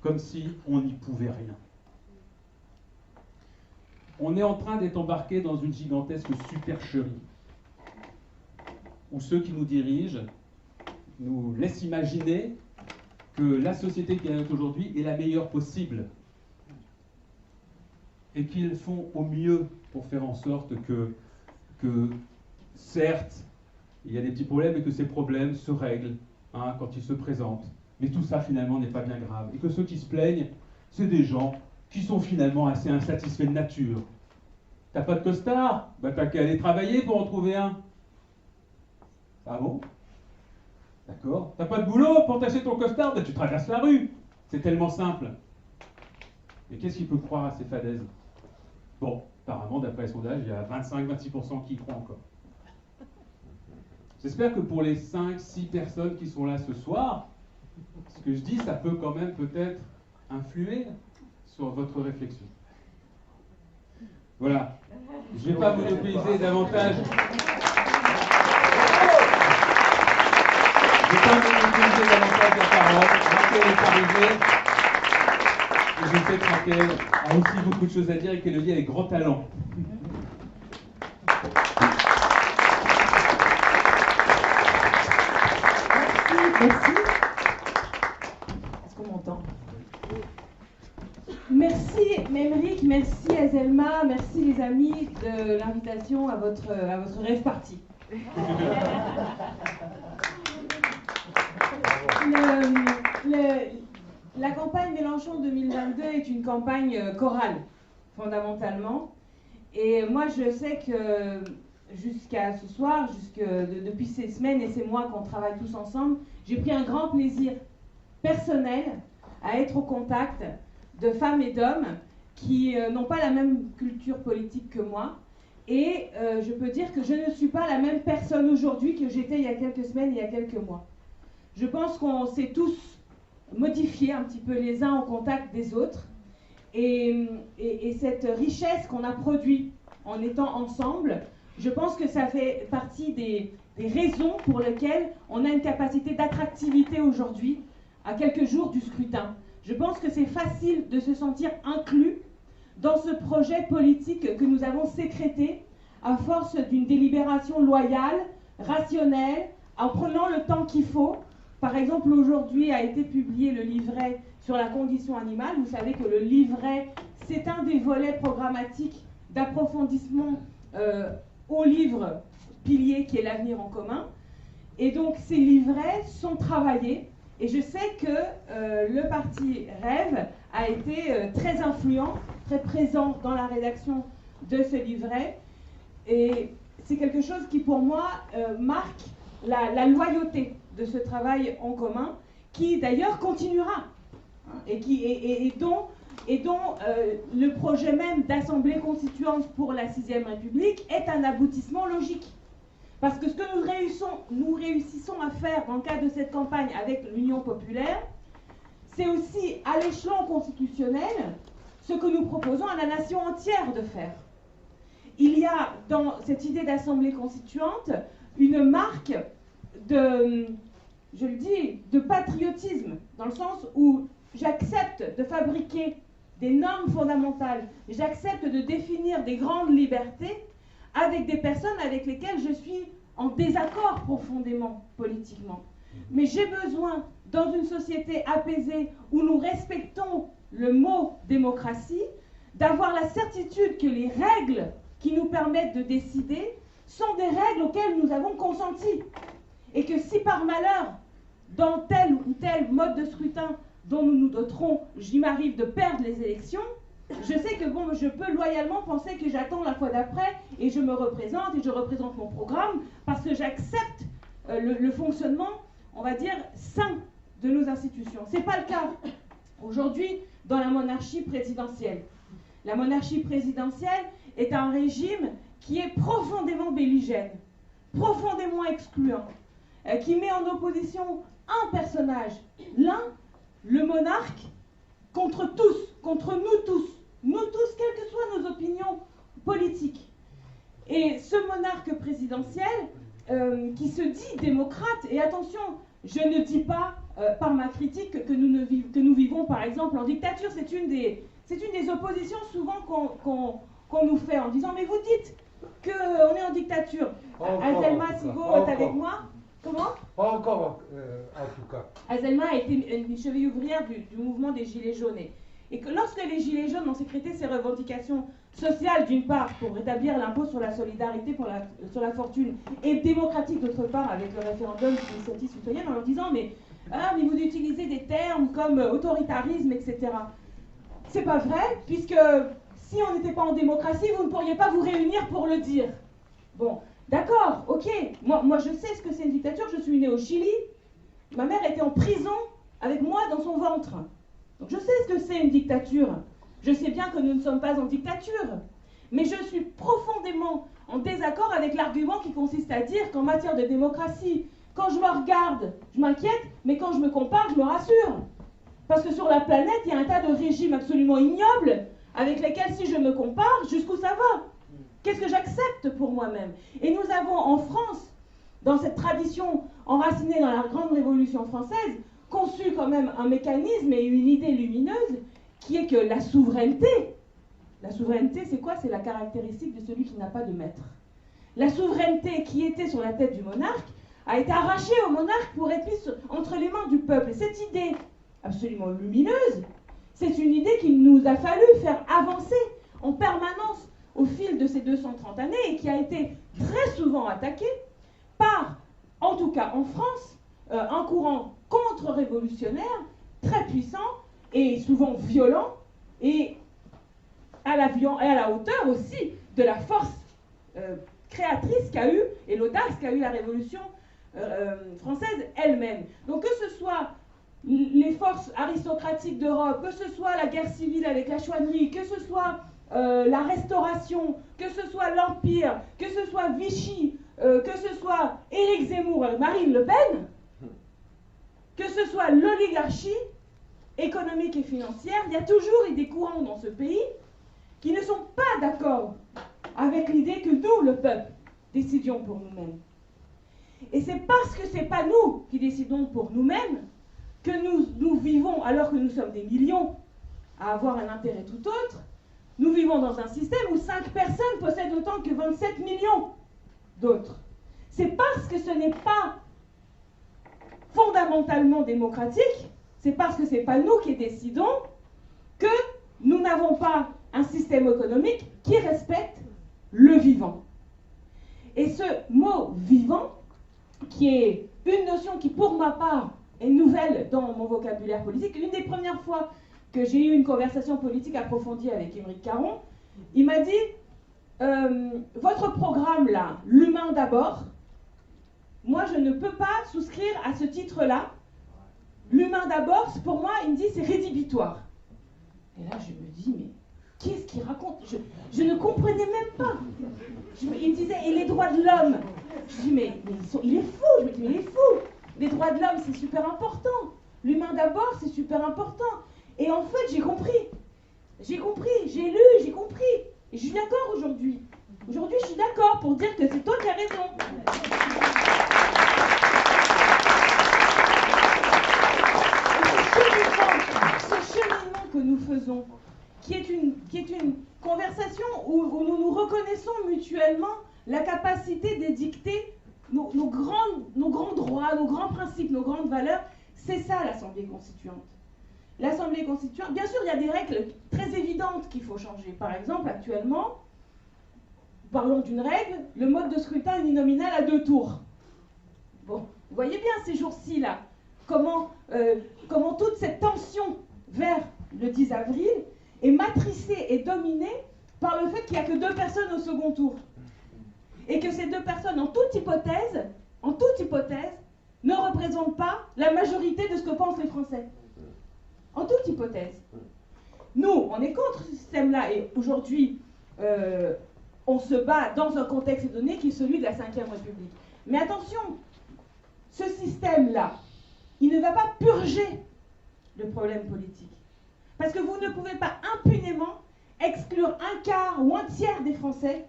comme si on n'y pouvait rien. On est en train d'être embarqué dans une gigantesque supercherie, où ceux qui nous dirigent nous laissent imaginer que la société qui est aujourd'hui est la meilleure possible, et qu'ils font au mieux pour faire en sorte que certes, il y a des petits problèmes, et que ces problèmes se règlent quand ils se présentent. Mais tout ça, finalement, n'est pas bien grave. Et que ceux qui se plaignent, c'est des gens qui sont finalement assez insatisfaits de nature. T'as pas de costard? Bah t'as qu'à aller travailler pour en trouver un. Ah bon? D'accord. T'as pas de boulot pour t'acheter ton costard? Bah tu traverses la rue. C'est tellement simple. Et qu'est-ce qu'il peut croire à ces fadaises? Bon, apparemment, d'après les sondages, il y a 25-26% qui y croient encore. J'espère que pour les 5-6 personnes qui sont là ce soir, ce que je dis, ça peut quand même peut-être influer sur votre réflexion. Voilà. Je ne vais pas monopoliser davantage. La parole. Raquel est arrivée. Et je sais que Raquel a aussi beaucoup de choses à dire et qu'elle le dit avec grand talent. Merci. Est-ce qu'on m'entend? Merci Mémeric, merci Azelma, merci les amis de l'invitation à votre rêve party. La campagne Mélenchon 2022 est une campagne chorale, fondamentalement. Et moi, je sais que jusqu'à ce soir, depuis ces semaines et ces mois qu'on travaille tous ensemble, j'ai pris un grand plaisir personnel à être au contact de femmes et d'hommes qui n'ont pas la même culture politique que moi. Et je peux dire que je ne suis pas la même personne aujourd'hui que j'étais il y a quelques semaines, il y a quelques mois. Je pense qu'on s'est tous modifiés un petit peu les uns au contact des autres. Et cette richesse qu'on a produite en étant ensemble. Je pense que ça fait partie des raisons pour lesquelles on a une capacité d'attractivité aujourd'hui, à quelques jours du scrutin. Je pense que c'est facile de se sentir inclus dans ce projet politique que nous avons sécrété à force d'une délibération loyale, rationnelle, en prenant le temps qu'il faut. Par exemple, aujourd'hui a été publié le livret sur la condition animale. Vous savez que le livret, c'est un des volets programmatiques d'approfondissement au livre pilier qui est l'avenir en commun. Et donc ces livrets sont travaillés. Et je sais que le parti Rêve a été très influent, très présent dans la rédaction de ce livret. Et c'est quelque chose qui, pour moi, marque la loyauté de ce travail en commun, qui d'ailleurs continuera, hein, et dont le projet même d'Assemblée constituante pour la 6e République est un aboutissement logique. Parce que ce que nous réussissons à faire dans le cadre de cette campagne avec l'Union populaire, c'est aussi à l'échelon constitutionnel ce que nous proposons à la nation entière de faire. Il y a dans cette idée d'Assemblée constituante une marque de, je le dis, de patriotisme, dans le sens où j'accepte de fabriquer des normes fondamentales, j'accepte de définir des grandes libertés avec des personnes avec lesquelles je suis en désaccord profondément politiquement. Mais j'ai besoin, dans une société apaisée où nous respectons le mot démocratie, d'avoir la certitude que les règles qui nous permettent de décider sont des règles auxquelles nous avons consenti. Et que si par malheur, dans tel ou tel mode de scrutin dont nous nous doterons, il m'arrive de perdre les élections, je sais que bon, je peux loyalement penser que j'attends la fois d'après et je me représente et je représente mon programme parce que j'accepte le fonctionnement, on va dire, sain de nos institutions. Ce n'est pas le cas aujourd'hui dans la monarchie présidentielle. La monarchie présidentielle est un régime qui est profondément belligène, profondément excluant, qui met en opposition un personnage, l'un, le monarque, contre tous, contre nous tous, quelles que soient nos opinions politiques. Et ce monarque présidentiel qui se dit démocrate, et attention, je ne dis pas par ma critique que nous vivons par exemple en dictature, c'est une des oppositions souvent qu'on nous fait en disant mais vous dites qu'on est en dictature. Azelma Sigo est avec moi. Comment? Pas encore, en tout cas. Azelma a été une cheville ouvrière du mouvement des Gilets jaunes. Et que lorsque les Gilets jaunes ont sécrété ces revendications sociales, d'une part, pour rétablir l'impôt sur la solidarité sur la fortune, et démocratique, d'autre part, avec le référendum d'initiative citoyenne, en leur disant mais vous utilisez des termes comme autoritarisme, etc. C'est pas vrai, puisque si on n'était pas en démocratie, vous ne pourriez pas vous réunir pour le dire. Bon. D'accord, ok, moi je sais ce que c'est une dictature, je suis née au Chili, ma mère était en prison avec moi dans son ventre. Donc je sais ce que c'est une dictature, je sais bien que nous ne sommes pas en dictature, mais je suis profondément en désaccord avec l'argument qui consiste à dire qu'en matière de démocratie, quand je me regarde, je m'inquiète, mais quand je me compare, je me rassure. Parce que sur la planète, il y a un tas de régimes absolument ignobles avec lesquels si je me compare, jusqu'où ça va ? Qu'est-ce que j'accepte pour moi-même? Et nous avons en France, dans cette tradition enracinée dans la grande révolution française, conçu quand même un mécanisme et une idée lumineuse qui est que la souveraineté, c'est quoi? C'est la caractéristique de celui qui n'a pas de maître. La souveraineté qui était sur la tête du monarque a été arrachée au monarque pour être mise entre les mains du peuple. Et cette idée absolument lumineuse, c'est une idée qu'il nous a fallu faire avancer en permanence au fil de ces 230 années et qui a été très souvent attaqué par, en tout cas en France, un courant contre-révolutionnaire très puissant et souvent violent et à la hauteur aussi de la force créatrice qu'a eu et l'audace qu'a eu la Révolution française elle-même. Donc que ce soit les forces aristocratiques d'Europe, que ce soit la guerre civile avec la chouannerie, que ce soit la Restauration, que ce soit l'Empire, que ce soit Vichy, que ce soit Éric Zemmour, Marine Le Pen, que ce soit l'oligarchie économique et financière, il y a toujours des courants dans ce pays qui ne sont pas d'accord avec l'idée que nous, le peuple, décidions pour nous-mêmes. Et c'est parce que ce n'est pas nous qui décidons pour nous-mêmes que nous vivons, alors que nous sommes des millions à avoir un intérêt tout autre, nous vivons dans un système où 5 personnes possèdent autant que 27 millions d'autres. C'est parce que ce n'est pas fondamentalement démocratique, c'est parce que ce n'est pas nous qui décidons que nous n'avons pas un système économique qui respecte le vivant. Et ce mot vivant, qui est une notion qui, pour ma part, est nouvelle dans mon vocabulaire politique, une des premières fois que j'ai eu une conversation politique approfondie avec Émeric Caron, il m'a dit votre programme là, l'humain d'abord, moi je ne peux pas souscrire à ce titre-là. L'humain d'abord, pour moi, il me dit c'est rédhibitoire. Et là je me dis mais qu'est-ce qu'il raconte? Je ne comprenais même pas. Il me disait et les droits de l'homme. Je dis mais il est fou. Je me dis mais il est fou. Les droits de l'homme c'est super important. L'humain d'abord c'est super important. Et en fait, j'ai compris, j'ai lu, j'ai compris. Et je suis d'accord aujourd'hui. Aujourd'hui, je suis d'accord pour dire que c'est toi qui as raison. Et ce cheminement que nous faisons, qui est une conversation où nous nous reconnaissons mutuellement la capacité d'édicter nos grands droits, nos grands principes, nos grandes valeurs, c'est ça l'Assemblée constituante. L'Assemblée constituante, bien sûr, il y a des règles très évidentes qu'il faut changer. Par exemple, actuellement, parlons d'une règle, le mode de scrutin uninominal à 2 tours. Bon, vous voyez bien ces jours-ci, là, comment toute cette tension vers le 10 avril est matricée et dominée par le fait qu'il n'y a que 2 personnes au second tour. Et que ces 2 personnes, en toute hypothèse, ne représentent pas la majorité de ce que pensent les Français. En toute hypothèse. Nous, on est contre ce système-là et aujourd'hui, on se bat dans un contexte donné qui est celui de la Ve République. Mais attention, ce système-là, il ne va pas purger le problème politique. Parce que vous ne pouvez pas impunément exclure 1/4 ou 1/3 des Français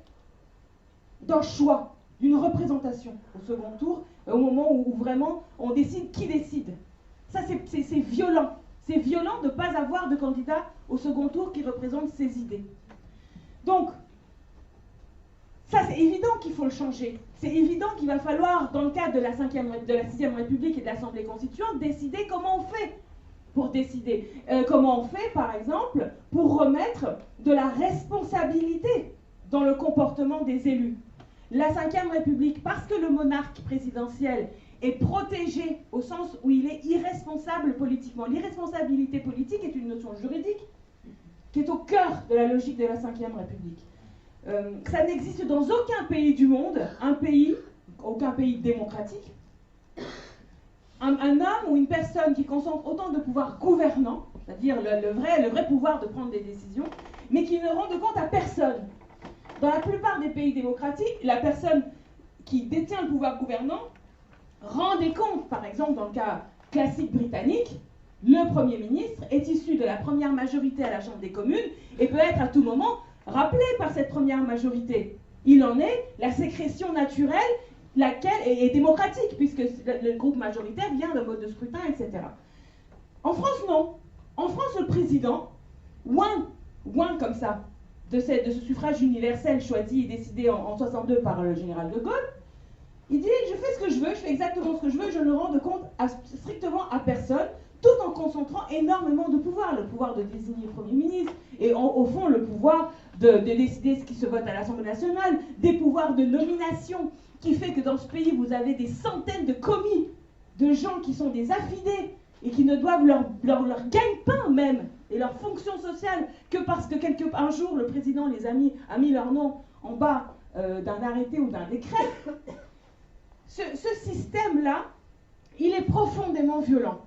d'un choix, d'une représentation au second tour, au moment où vraiment on décide qui décide. Ça, c'est violent. C'est violent de ne pas avoir de candidat au second tour qui représente ses idées. Donc, ça c'est évident qu'il faut le changer. C'est évident qu'il va falloir, dans le cadre de la 6e République et de l'Assemblée constituante, décider comment on fait pour décider. Comment on fait, par exemple, pour remettre de la responsabilité dans le comportement des élus. La 5e République, parce que le monarque présidentiel est protégé au sens où il est irresponsable politiquement. L'irresponsabilité politique est une notion juridique qui est au cœur de la logique de la 5e République. Ça n'existe dans aucun pays du monde, aucun pays démocratique, un homme ou une personne qui concentre autant de pouvoir gouvernant, c'est-à-dire le vrai pouvoir de prendre des décisions, mais qui ne rend de compte à personne. Dans la plupart des pays démocratiques, la personne qui détient le pouvoir gouvernant rend des comptes. Par exemple, dans le cas classique britannique, le Premier ministre est issu de la première majorité à la Chambre des communes et peut être à tout moment rappelé par cette première majorité. Il en est la sécrétion naturelle, laquelle est démocratique, puisque le groupe majoritaire vient d'un mode de scrutin, etc. En France, non. En France, le président, loin comme ça, de ce suffrage universel choisi et décidé en 62 par le général de Gaulle, il dit « je fais ce que je veux, je fais exactement ce que je veux, je ne rends de compte strictement à personne », tout en concentrant énormément de pouvoir, le pouvoir de désigner Premier ministre, et au fond le pouvoir de décider ce qui se vote à l'Assemblée nationale, des pouvoirs de nomination, qui fait que dans ce pays vous avez des centaines de commis, de gens qui sont des affidés, et qui ne doivent leur gagne-pain même, et leur fonction sociale, que parce que un jour le président les a mis leur nom en bas d'un arrêté ou d'un décret. Ce système-là, il est profondément violent.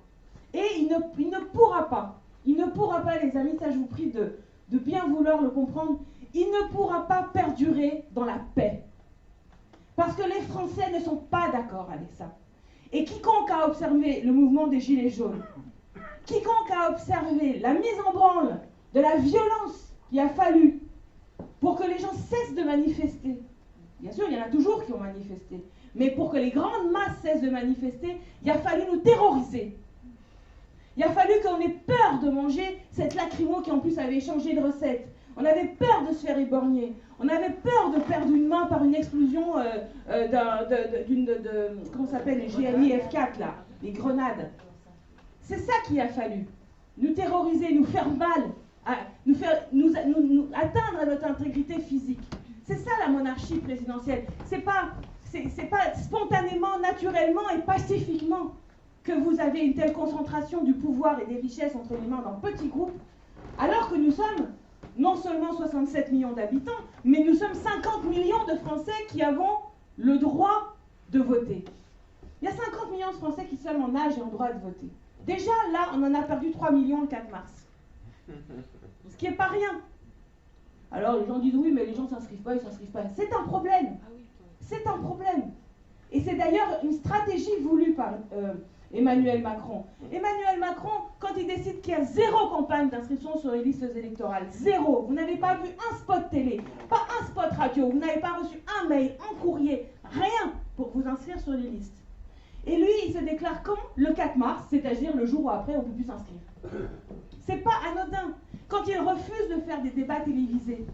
Et il ne pourra pas, les amis, ça je vous prie de bien vouloir le comprendre, il ne pourra pas perdurer dans la paix. Parce que les Français ne sont pas d'accord avec ça. Et quiconque a observé le mouvement des Gilets jaunes, quiconque a observé la mise en branle de la violence qu'il a fallu pour que les gens cessent de manifester. Bien sûr, il y en a toujours qui ont manifesté. Mais pour que les grandes masses cessent de manifester, il a fallu nous terroriser. Il a fallu qu'on ait peur de manger cette lacrymo qui en plus avait changé de recette. On avait peur de se faire éborgner. On avait peur de perdre une main par une explosion comment ça s'appelle, les GLI F4 là, les grenades. C'est ça qu'il a fallu. Nous terroriser, nous faire mal, nous atteindre à notre intégrité physique. C'est ça la monarchie présidentielle. C'est pas spontanément, naturellement et pacifiquement que vous avez une telle concentration du pouvoir et des richesses entre les mains d'un petit groupe, alors que nous sommes non seulement 67 millions d'habitants, mais nous sommes 50 millions de Français qui avons le droit de voter. Il y a 50 millions de Français qui sont en âge et en droit de voter. Déjà, là, on en a perdu 3 millions le 4 mars. Ce qui n'est pas rien. Alors, les gens disent, oui, mais les gens ne s'inscrivent pas, ils ne s'inscrivent pas. C'est un problème. C'est un problème. Et c'est d'ailleurs une stratégie voulue par Emmanuel Macron. Emmanuel Macron, quand il décide qu'il y a 0 campagne d'inscription sur les listes électorales, 0, vous n'avez pas vu un spot télé, pas un spot radio, vous n'avez pas reçu un mail, un courrier, rien pour vous inscrire sur les listes. Et lui, il se déclare quand? Le 4 mars, c'est-à-dire le jour où après on ne peut plus s'inscrire. C'est pas anodin. Quand il refuse de faire des débats télévisés,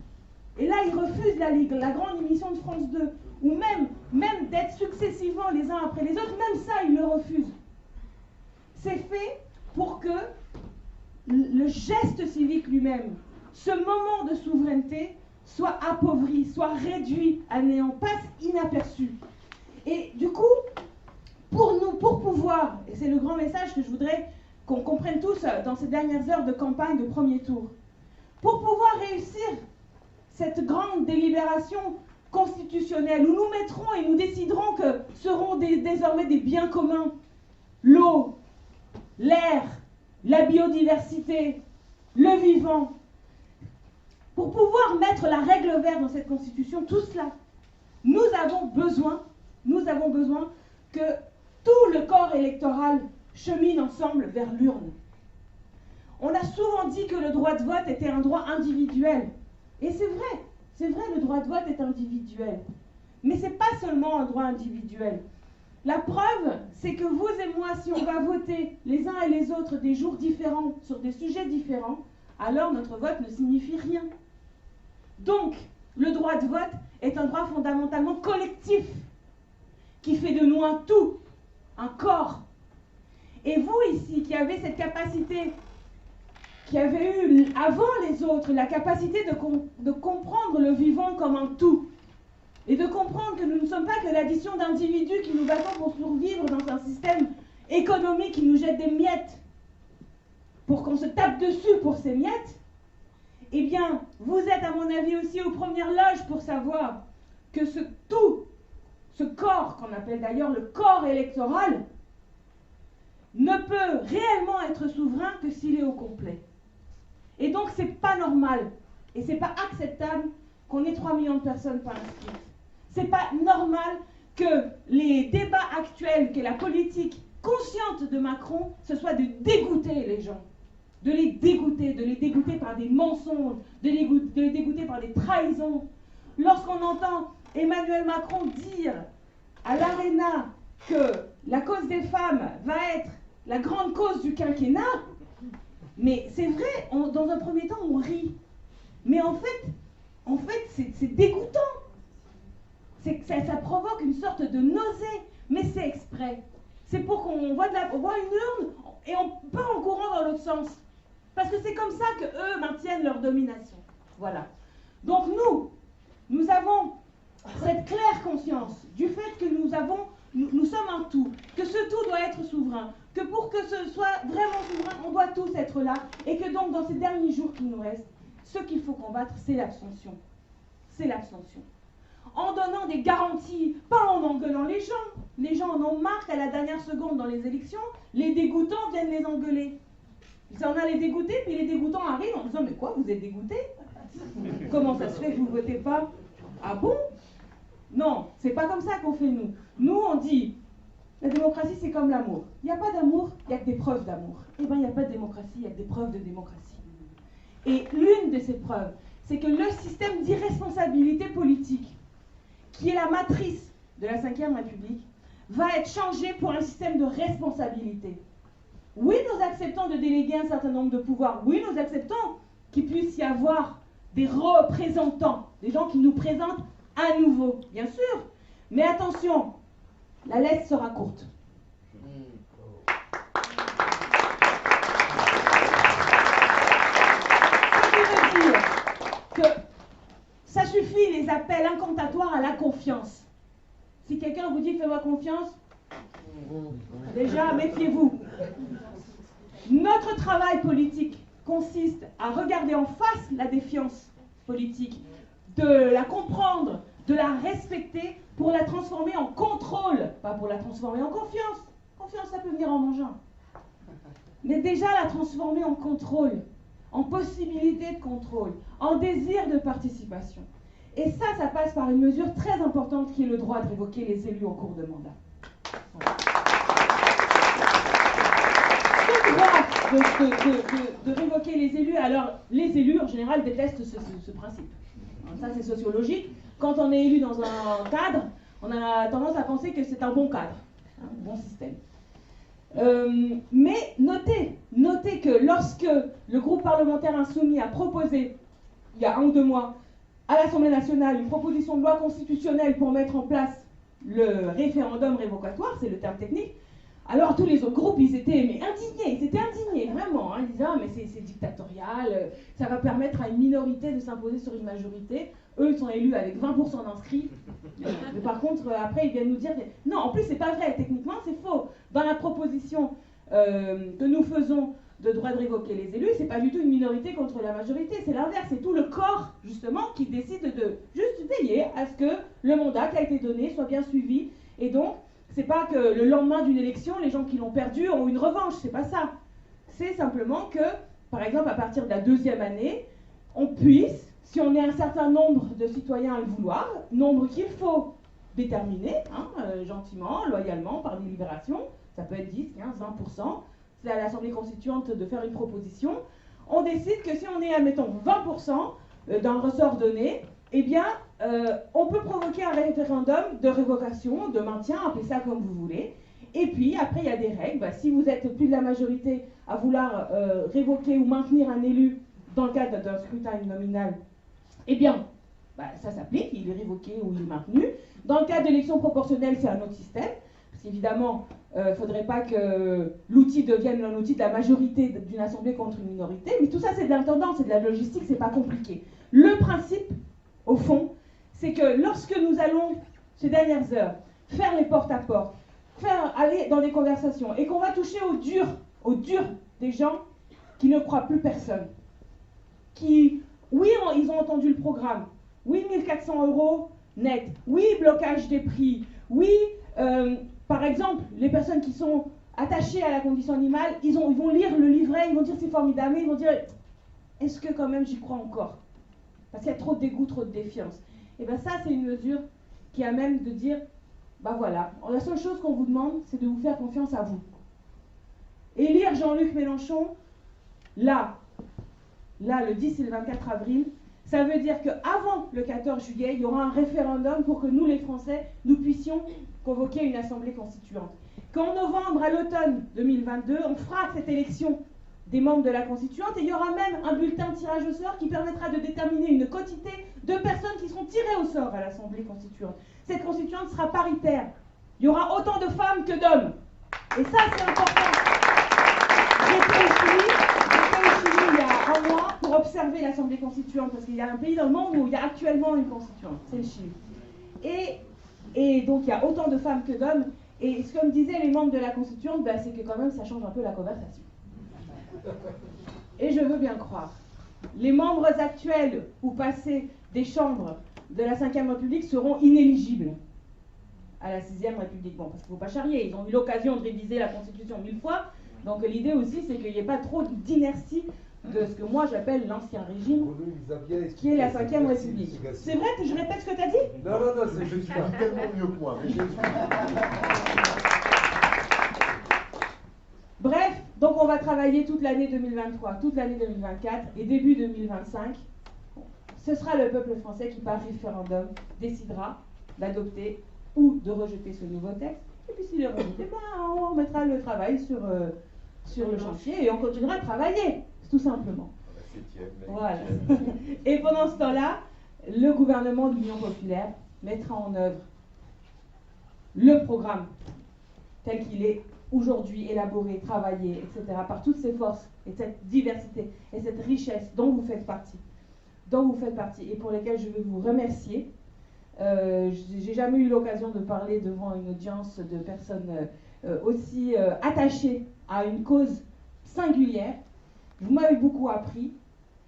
et là il refuse la grande émission de France 2, ou même d'être successivement les uns après les autres, même ça il le refuse. C'est fait pour que le geste civique lui-même, ce moment de souveraineté, soit appauvri, soit réduit à néant, passe inaperçu. Et du coup, pour pouvoir, et c'est le grand message que je voudrais qu'on comprenne tous dans ces dernières heures de campagne de premier tour, pour pouvoir réussir cette grande délibération constitutionnelle où nous mettrons et nous déciderons que seront désormais des biens communs, l'eau, l'air, la biodiversité, le vivant, pour pouvoir mettre la règle verte dans cette constitution, tout cela, nous avons besoin que tout le corps électoral chemine ensemble vers l'urne. On a souvent dit que le droit de vote était un droit individuel. Et c'est vrai, le droit de vote est individuel. Mais ce n'est pas seulement un droit individuel. La preuve, c'est que vous et moi, si on va voter les uns et les autres des jours différents, sur des sujets différents, alors notre vote ne signifie rien. Donc, le droit de vote est un droit fondamentalement collectif, qui fait de nous un tout, un corps. Et vous ici, qui avez cette capacité, qui avez eu avant les autres la capacité de comprendre le vivant comme un tout, et de comprendre que nous ne sommes pas que l'addition d'individus qui nous battons pour survivre dans un système économique qui nous jette des miettes, pour qu'on se tape dessus pour ces miettes, eh bien, vous êtes à mon avis aussi aux premières loges pour savoir que ce tout, ce corps qu'on appelle d'ailleurs le corps électoral, ne peut réellement être souverain que s'il est au complet. Et donc c'est pas normal, et c'est pas acceptable qu'on ait 3 millions de personnes pas inscrites. C'est pas normal que les débats actuels, que la politique consciente de Macron, ce soit de dégoûter les gens. De les dégoûter par des mensonges, de les dégoûter par des trahisons. Lorsqu'on entend Emmanuel Macron dire à l'Arena que la cause des femmes va être la grande cause du quinquennat, mais c'est vrai, dans un premier temps, on rit. Mais en fait, c'est dégoûtant. Ça provoque une sorte de nausée, mais c'est exprès. C'est pour qu'on voit une urne et on part en courant dans l'autre sens. Parce que c'est comme ça qu'eux maintiennent leur domination. Voilà. Donc nous avons cette claire conscience du fait que nous sommes un tout, que ce tout doit être souverain, que pour que ce soit vraiment souverain, on doit tous être là, et que donc dans ces derniers jours qui nous restent, ce qu'il faut combattre, c'est l'abstention. C'est l'abstention. En donnant des garanties, pas en engueulant les gens. Les gens en ont marre qu'à la dernière seconde dans les élections, les dégoûtants viennent les engueuler. On a les dégoûtés, puis les dégoûtants arrivent en disant « Mais quoi, vous êtes dégoûtés? Comment ça se fait que vous ne votez pas? Ah bon? » Non, c'est pas comme ça qu'on fait nous. Nous, on dit la démocratie, c'est comme l'amour. Il n'y a pas d'amour, il n'y a que des preuves d'amour. Eh bien, il n'y a pas de démocratie, il y a que des preuves de démocratie. Et l'une de ces preuves, c'est que le système d'irresponsabilité politique, qui est la matrice de la Ve République, va être changé pour un système de responsabilité. Oui, nous acceptons de déléguer un certain nombre de pouvoirs. Oui, nous acceptons qu'il puisse y avoir des représentants, des gens qui nous présentent à nouveau, bien sûr. Mais attention, la laisse sera courte. Ce qui veut dire que ça suffit les appels incantatoires à la confiance. Si quelqu'un vous dit fais-moi confiance, déjà méfiez-vous. Notre travail politique consiste à regarder en face la défiance politique, de la comprendre, de la respecter pour la transformer en contrôle, pas pour la transformer en confiance. Confiance, ça peut venir en mangeant. Mais déjà la transformer en contrôle, en possibilité de contrôle, en désir de participation. Et ça passe par une mesure très importante qui est le droit de révoquer les élus en cours de mandat. Voilà. Ce droit de révoquer les élus, alors les élus en général détestent ce principe. Alors, ça c'est sociologique. Quand on est élu dans un cadre, on a tendance à penser que c'est un bon cadre, un bon système. Mais notez que lorsque le groupe parlementaire insoumis a proposé, il y a 1 ou 2 mois, à l'Assemblée nationale, une proposition de loi constitutionnelle pour mettre en place le référendum révocatoire, c'est le terme technique, alors tous les autres groupes, ils étaient indignés, vraiment. Hein, ils disaient, ah mais c'est dictatorial, ça va permettre à une minorité de s'imposer sur une majorité. Eux, ils sont élus avec 20% d'inscrits. Mais par contre, après, ils viennent nous dire, non, en plus, c'est pas vrai, techniquement, c'est faux. Dans la proposition que nous faisons de droit de révoquer les élus, c'est pas du tout une minorité contre la majorité, c'est l'inverse, c'est tout le corps, justement, qui décide de juste veiller à ce que le mandat qui a été donné soit bien suivi. Et donc, c'est pas que le lendemain d'une élection, les gens qui l'ont perdu ont une revanche, c'est pas ça. C'est simplement que, par exemple, à partir de la 2e année, on puisse, si on est un certain nombre de citoyens à le vouloir, nombre qu'il faut déterminer, hein, gentiment, loyalement, par délibération, ça peut être 10, 15, 20%, c'est à l'Assemblée constituante de faire une proposition, on décide que si on est, admettons, 20% d'un ressort donné, eh bien, on peut provoquer un référendum de révocation, de maintien, appelez ça comme vous voulez. Et puis, après, il y a des règles. Bah, si vous êtes plus de la majorité à vouloir révoquer ou maintenir un élu dans le cadre d'un scrutin uninominal, eh bien, bah, ça s'applique, il est révoqué ou il est maintenu. Dans le cas d'élections proportionnelles, c'est un autre système. Parce qu'évidemment, il ne faudrait pas que l'outil devienne un outil de la majorité d'une assemblée contre une minorité. Mais tout ça, c'est de l'intendance, c'est de la logistique, c'est pas compliqué. Le principe, au fond, c'est que lorsque nous allons, ces dernières heures, faire les porte-à-porte, aller dans des conversations, et qu'on va toucher au dur des gens qui ne croient plus personne, qui, oui, ils ont entendu le programme, oui, 1400 € net, oui, blocage des prix, oui, par exemple, les personnes qui sont attachées à la condition animale, ils vont lire le livret, ils vont dire c'est formidable, mais ils vont dire, est-ce que quand même j'y crois encore ? Parce qu'il y a trop de dégoût, trop de défiance. Et bien ça, c'est une mesure qui a même de dire, bah voilà, la seule chose qu'on vous demande, c'est de vous faire confiance à vous. Élire Jean-Luc Mélenchon, là, le 10 et le 24 avril, ça veut dire qu'avant le 14 juillet, il y aura un référendum pour que nous, les Français, nous puissions convoquer une assemblée constituante. Qu'en novembre, à l'automne 2022, on fera cette élection des membres de la constituante et il y aura même un bulletin de tirage au sort qui permettra de déterminer une quantité de personnes qui seront tirées au sort à l'assemblée constituante. Cette constituante sera paritaire. Il y aura autant de femmes que d'hommes. Et ça, c'est important. J'étais au Chili il y a 1 mois pour observer l'assemblée constituante parce qu'il y a un pays dans le monde où il y a actuellement une constituante, c'est le Chili. Et donc il y a autant de femmes que d'hommes. Et ce que me disaient les membres de la constituante, c'est que quand même ça change un peu la conversation. Et je veux bien croire. Les membres actuels ou passés des chambres de la Ve République seront inéligibles à la Sixième République. Bon, parce qu'il ne faut pas charrier, ils ont eu l'occasion de réviser la Constitution 1000 fois. Donc l'idée aussi, c'est qu'il n'y ait pas trop d'inertie de ce que moi j'appelle l'ancien régime, qui est la Ve République. C'est vrai que je répète ce que tu as dit ? Non, c'est juste tellement mieux que moi. Bref, donc on va travailler toute l'année 2023, toute l'année 2024 et début 2025. Bon, ce sera le peuple français qui, par référendum, décidera d'adopter ou de rejeter ce nouveau texte. Et puis s'il est rejeté, on remettra le travail sur le chantier et on continuera à travailler, tout simplement. Voilà. Et pendant ce temps-là, le gouvernement de l'Union populaire mettra en œuvre le programme tel qu'il est aujourd'hui élaboré, travaillé, etc., par toutes ces forces et cette diversité et cette richesse dont vous faites partie, et pour lesquelles je veux vous remercier. J'ai jamais eu l'occasion de parler devant une audience de personnes aussi attachées à une cause singulière. Vous m'avez beaucoup appris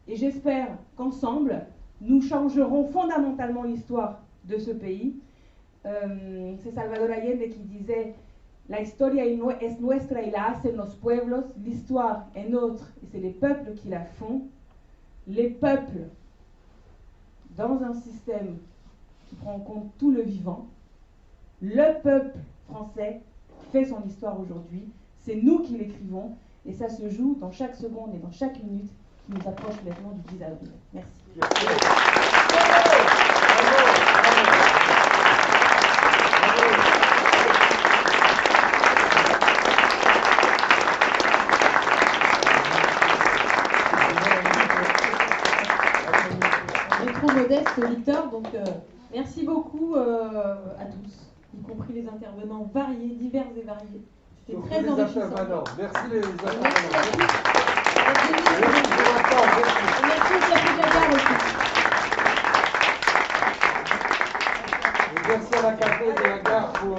et j'espère qu'ensemble, nous changerons fondamentalement l'histoire de ce pays. C'est Salvador Allende qui disait « La historia es nuestra y la hacen los pueblos ». L'histoire est nôtre et c'est les peuples qui la font. Les peuples, dans un système qui prend en compte tout le vivant, le peuple français fait son histoire aujourd'hui. C'est nous qui l'écrivons et ça se joue dans chaque seconde et dans chaque minute qui nous approche maintenant du 10 avril. Merci. On est trop modeste, Victor, donc merci beaucoup à tous, y compris les intervenants variés, divers et variés. C'était très enrichissant. Merci les intervenants. Merci au Café de la Gare aussi. Merci à la Café de la Gare pour